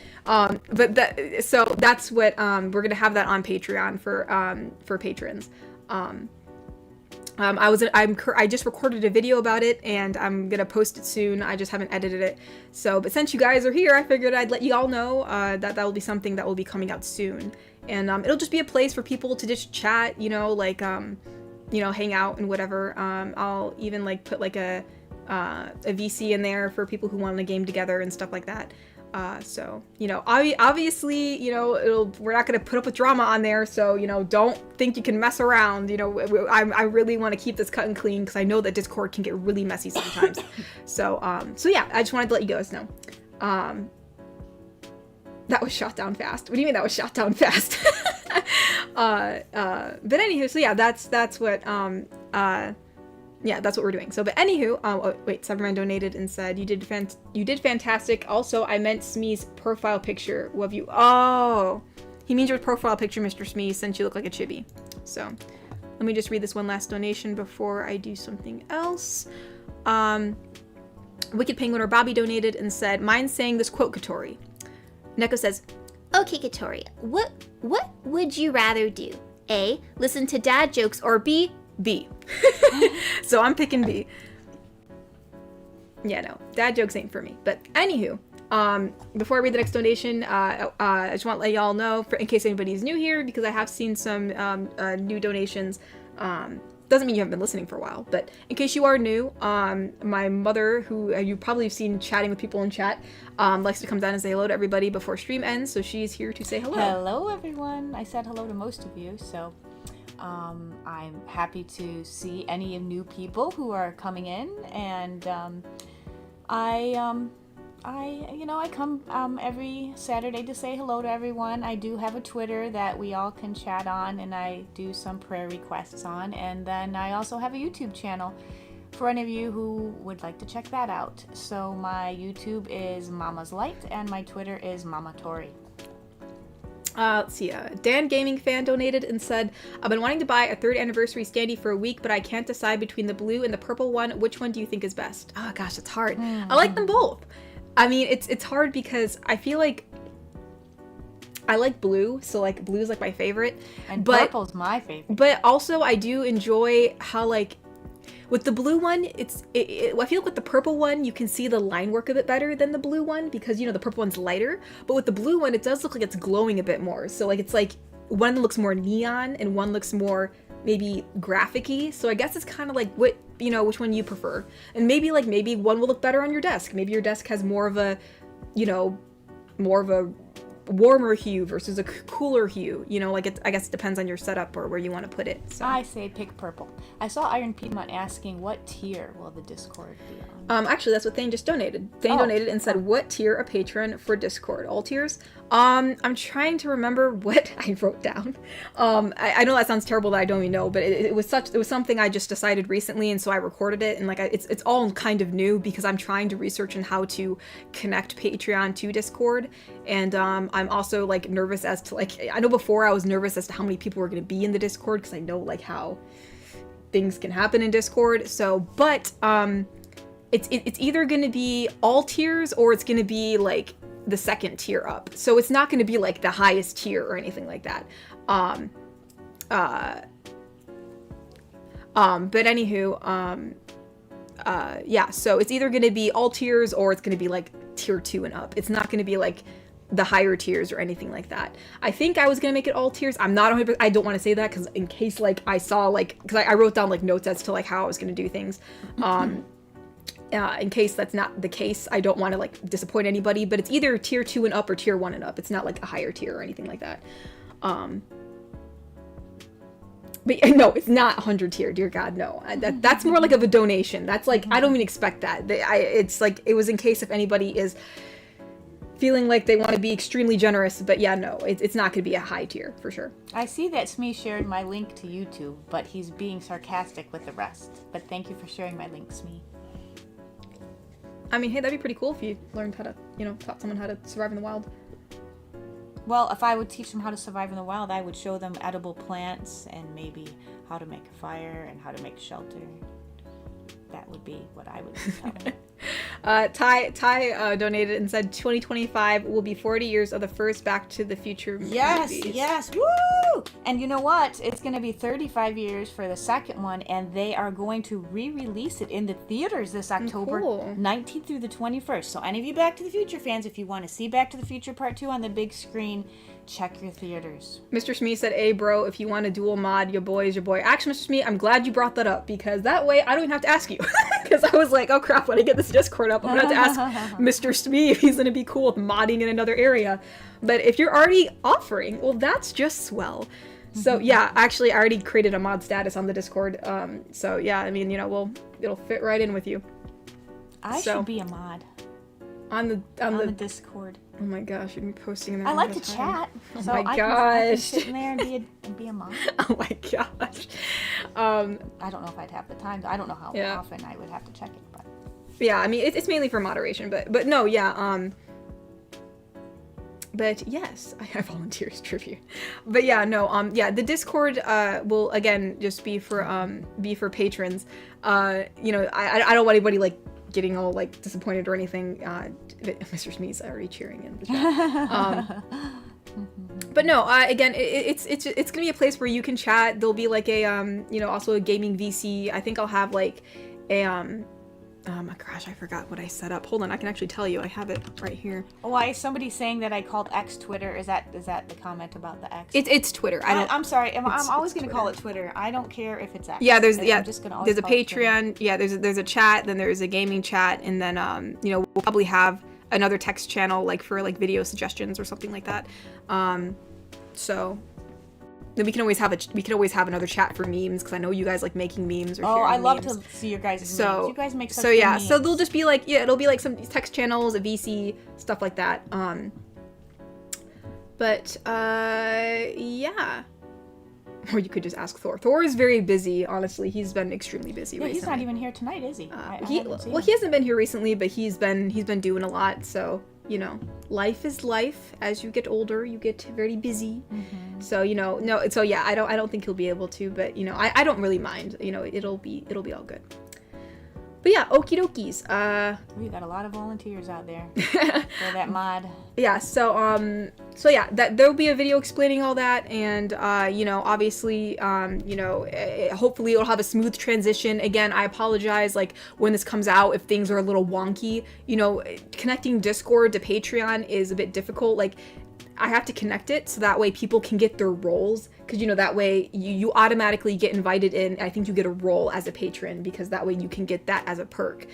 So that's what, we're going to have that on Patreon for patrons. I just recorded a video about it and I'm gonna post it soon. I just haven't edited it. So, but since you guys are here, I figured I'd let you all know that will be something that will be coming out soon. And it'll just be a place for people to just chat, you know, like, you know, hang out and whatever. I'll even like put like a VC in there for people who want to game together and stuff like that. So, you know, obviously, you know, we're not going to put up with drama on there. So, you know, don't think you can mess around. You know, I really want to keep this cut and clean because I know that Discord can get really messy sometimes. So yeah, I just wanted to let you guys know. That was shot down fast. What do you mean that was shot down fast? But anywho, so yeah, that's what, yeah, that's what we're doing. So, but anywho, oh, wait, Cyberman donated and said, you did fantastic. Also, I meant Smee's profile picture. What have you? Oh, he means your profile picture, Mr. Smee, since you look like a chibi. So, let me just read this one last donation before I do something else. Wicked Penguin or Bobby donated and said, mine's saying this quote, Kotori. Neko says, okay, Kotori, what would you rather do? A, listen to dad jokes, or B, So I'm picking B. Yeah, no, dad jokes ain't for me. But anywho, before I read the next donation, I just want to let y'all know, in case anybody's new here, because I have seen some new donations. Doesn't mean you haven't been listening for a while, but in case you are new, my mother, who you probably have seen chatting with people in chat, likes to come down and say hello to everybody before stream ends, so she's here to say hello. Hello, everyone. I said hello to most of you, so I'm happy to see any new people who are coming in, and I come every Saturday to say hello to everyone. I do have a Twitter that we all can chat on, and I do some prayer requests on, and then I also have a YouTube channel for any of you who would like to check that out. So my YouTube is Mama's Light, and my Twitter is Mama Tori. Let's see. Dan Gaming Fan donated and said, I've been wanting to buy a 3rd anniversary standee for a week, but I can't decide between the blue and the purple one. Which one do you think is best? Oh gosh, it's hard. I like them both. I mean, it's hard because I feel like I like blue, so like blue is like my favorite. And purple's my favorite. But also I do enjoy how like with the blue one, I feel like with the purple one, you can see the line work a bit better than the blue one because, you know, the purple one's lighter. But with the blue one, it does look like it's glowing a bit more. So, like, it's like one looks more neon and one looks more maybe graphic-y. So I guess it's kind of like what, you know, which one you prefer. And maybe one will look better on your desk. Maybe your desk has more of a, you know, more of a warmer hue versus a cooler hue, you know, like I guess it depends on your setup or where you want to put it. So I say pick purple. I saw Iron Piedmont asking what tier will the Discord be on. Actually that's what Thane just donated. Thane donated and said, what tier a patron for Discord? All tiers? I'm trying to remember what I wrote down. I know that sounds terrible that I don't even know, but it was something I just decided recently, and so I recorded it, and like it's all kind of new because I'm trying to research on how to connect Patreon to Discord, and I'm also like nervous as to like, I know before I was nervous as to how many people were going to be in the Discord because I know like how things can happen in Discord. So, but it's either going to be all tiers or it's going to be like the 2nd tier up. So it's not going to be like the highest tier or anything like that. But anywho, yeah, so it's either going to be all tiers or it's going to be like tier 2 and up. It's not going to be like the higher tiers or anything like that. I think I was going to make it all tiers. I'm not 100%. I don't want to say that because in case like I saw like, because I wrote down like notes as to like how I was going to do things. In case that's not the case, I don't want to like disappoint anybody, but it's either tier 2 and up or tier 1 and up. It's not like a higher tier or anything like that. But no, it's not 100 tier, dear God, no. That's more like of a donation. That's like, I don't even expect that. It's like, it was in case if anybody is feeling like they want to be extremely generous, but yeah, no, it's not going to be a high tier, for sure. I see that Smee shared my link to YouTube, but he's being sarcastic with the rest. But thank you for sharing my link, Smee. I mean, hey, that'd be pretty cool if you learned how to, you know, taught someone how to survive in the wild. Well, if I would teach them how to survive in the wild, I would show them edible plants and maybe how to make a fire and how to make shelter. That would be what I would tell them. Ty donated and said 2025 will be 40 years of the first Back to the Future movies. Yes, woo! And you know what? It's going to be 35 years for the second one, and they are going to re-release it in the theaters this October 19th through the 21st. So any of you Back to the Future fans, if you want to see Back to the Future Part 2 on the big screen, check your theaters. Mr. Smee said, hey bro, if you want a dual mod, your boy is your boy. Actually, Mr. Smee, I'm glad you brought that up because that way I don't even have to ask you. Because I was like, oh crap, when I get this Discord up, I'm going to have to ask Mr. Smee if he's going to be cool with modding in another area. But if you're already offering, well, that's just swell. So yeah, actually I already created a mod status on the Discord. So yeah, I mean, you know, it'll fit right in with you. I should be a mod. On the Discord. Oh my gosh, you're posting in there. I like to chat. Oh so my I can sit in there and be a mod. Oh my gosh. I don't know if I'd have the time. I don't know how often I would have to check it, but yeah, I mean it's mainly for moderation, but no, yeah, but yes, I have volunteers trivia. But yeah, no, yeah, the Discord will again just be for patrons. You know, I don't want anybody like getting all like disappointed or anything. Mr. Smee's already cheering in the chat. But no, again, it's gonna be a place where you can chat. There'll be like a you know, also a gaming VC. I think I'll have like a oh my gosh, I forgot what I set up. Hold on, I can actually tell you. I have it right here. Why is somebody saying that I called X Twitter? Is that the comment about the X? It's Twitter. I'm sorry. I'm always going to call it Twitter. I don't care if it's X. Yeah, there's a Patreon. Yeah, there's a chat. Then there's a gaming chat, and then you know, we'll probably have another text channel like for like video suggestions or something like that. So. Then we can always have another chat for memes because I know you guys like making memes or sharing I love memes. to see your guys' memes. You guys make such good memes. So they'll just be like, yeah, it'll be like some text channels, a VC, stuff like that. But yeah. Or you could just ask Thor. Thor is very busy, honestly. He's been extremely busy recently. He's not even here tonight, is he? He hasn't been here recently, but he's been doing a lot, so, you know. life is life. As you get older, you get very busy. So, you know, no, so yeah, I don't think he'll be able to, but you know, I don't really mind. You know, it'll be all good. But yeah, okie dokies. We got a lot of volunteers out there for that mod. Yeah, so yeah, that there'll be a video explaining all that, and you know, obviously, you know, hopefully it'll have a smooth transition. Again, I apologize, like, when this comes out, if things are a little wonky. You know, connecting Discord to Patreon is a bit difficult. Like, I have to connect it so that way people can get their roles, because you know, that way you automatically get invited in. I think you get a role as a patron, because that way you can get that as a perk.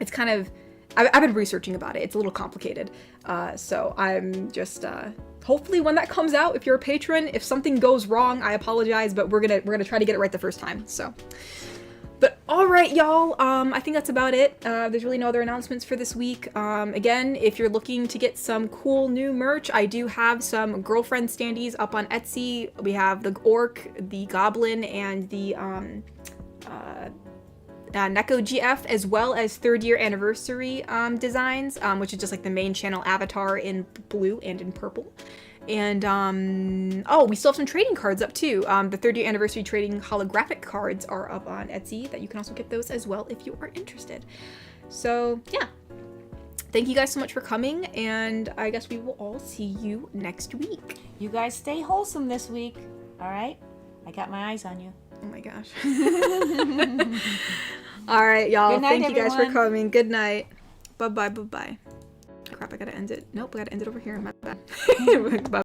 It's kind of, I've been researching about it. It's a little complicated. So I'm just hopefully when that comes out, if you're a patron, if something goes wrong, I apologize, but we're gonna try to get it right the first time. So. But all right, y'all, I think that's about it. There's really no other announcements for this week. Again, if you're looking to get some cool new merch, I do have some girlfriend standees up on Etsy. We have the orc, the goblin, and the Neko GF, as well as 3rd year anniversary designs, which is just like the main channel avatar in blue and in purple. And, oh, we still have some trading cards up too. The 3rd year anniversary trading holographic cards are up on Etsy, that you can also get those as well if you are interested. So, yeah. Thank you guys so much for coming, and I guess we will all see you next week. You guys stay wholesome this week, all right? I got my eyes on you. Oh my gosh. All right, y'all. Good night, Thank you guys for everyone. coming. Good night. Bye-bye, bye-bye. Crap, I gotta end it. Nope, I gotta end it over here. My bad. Bye.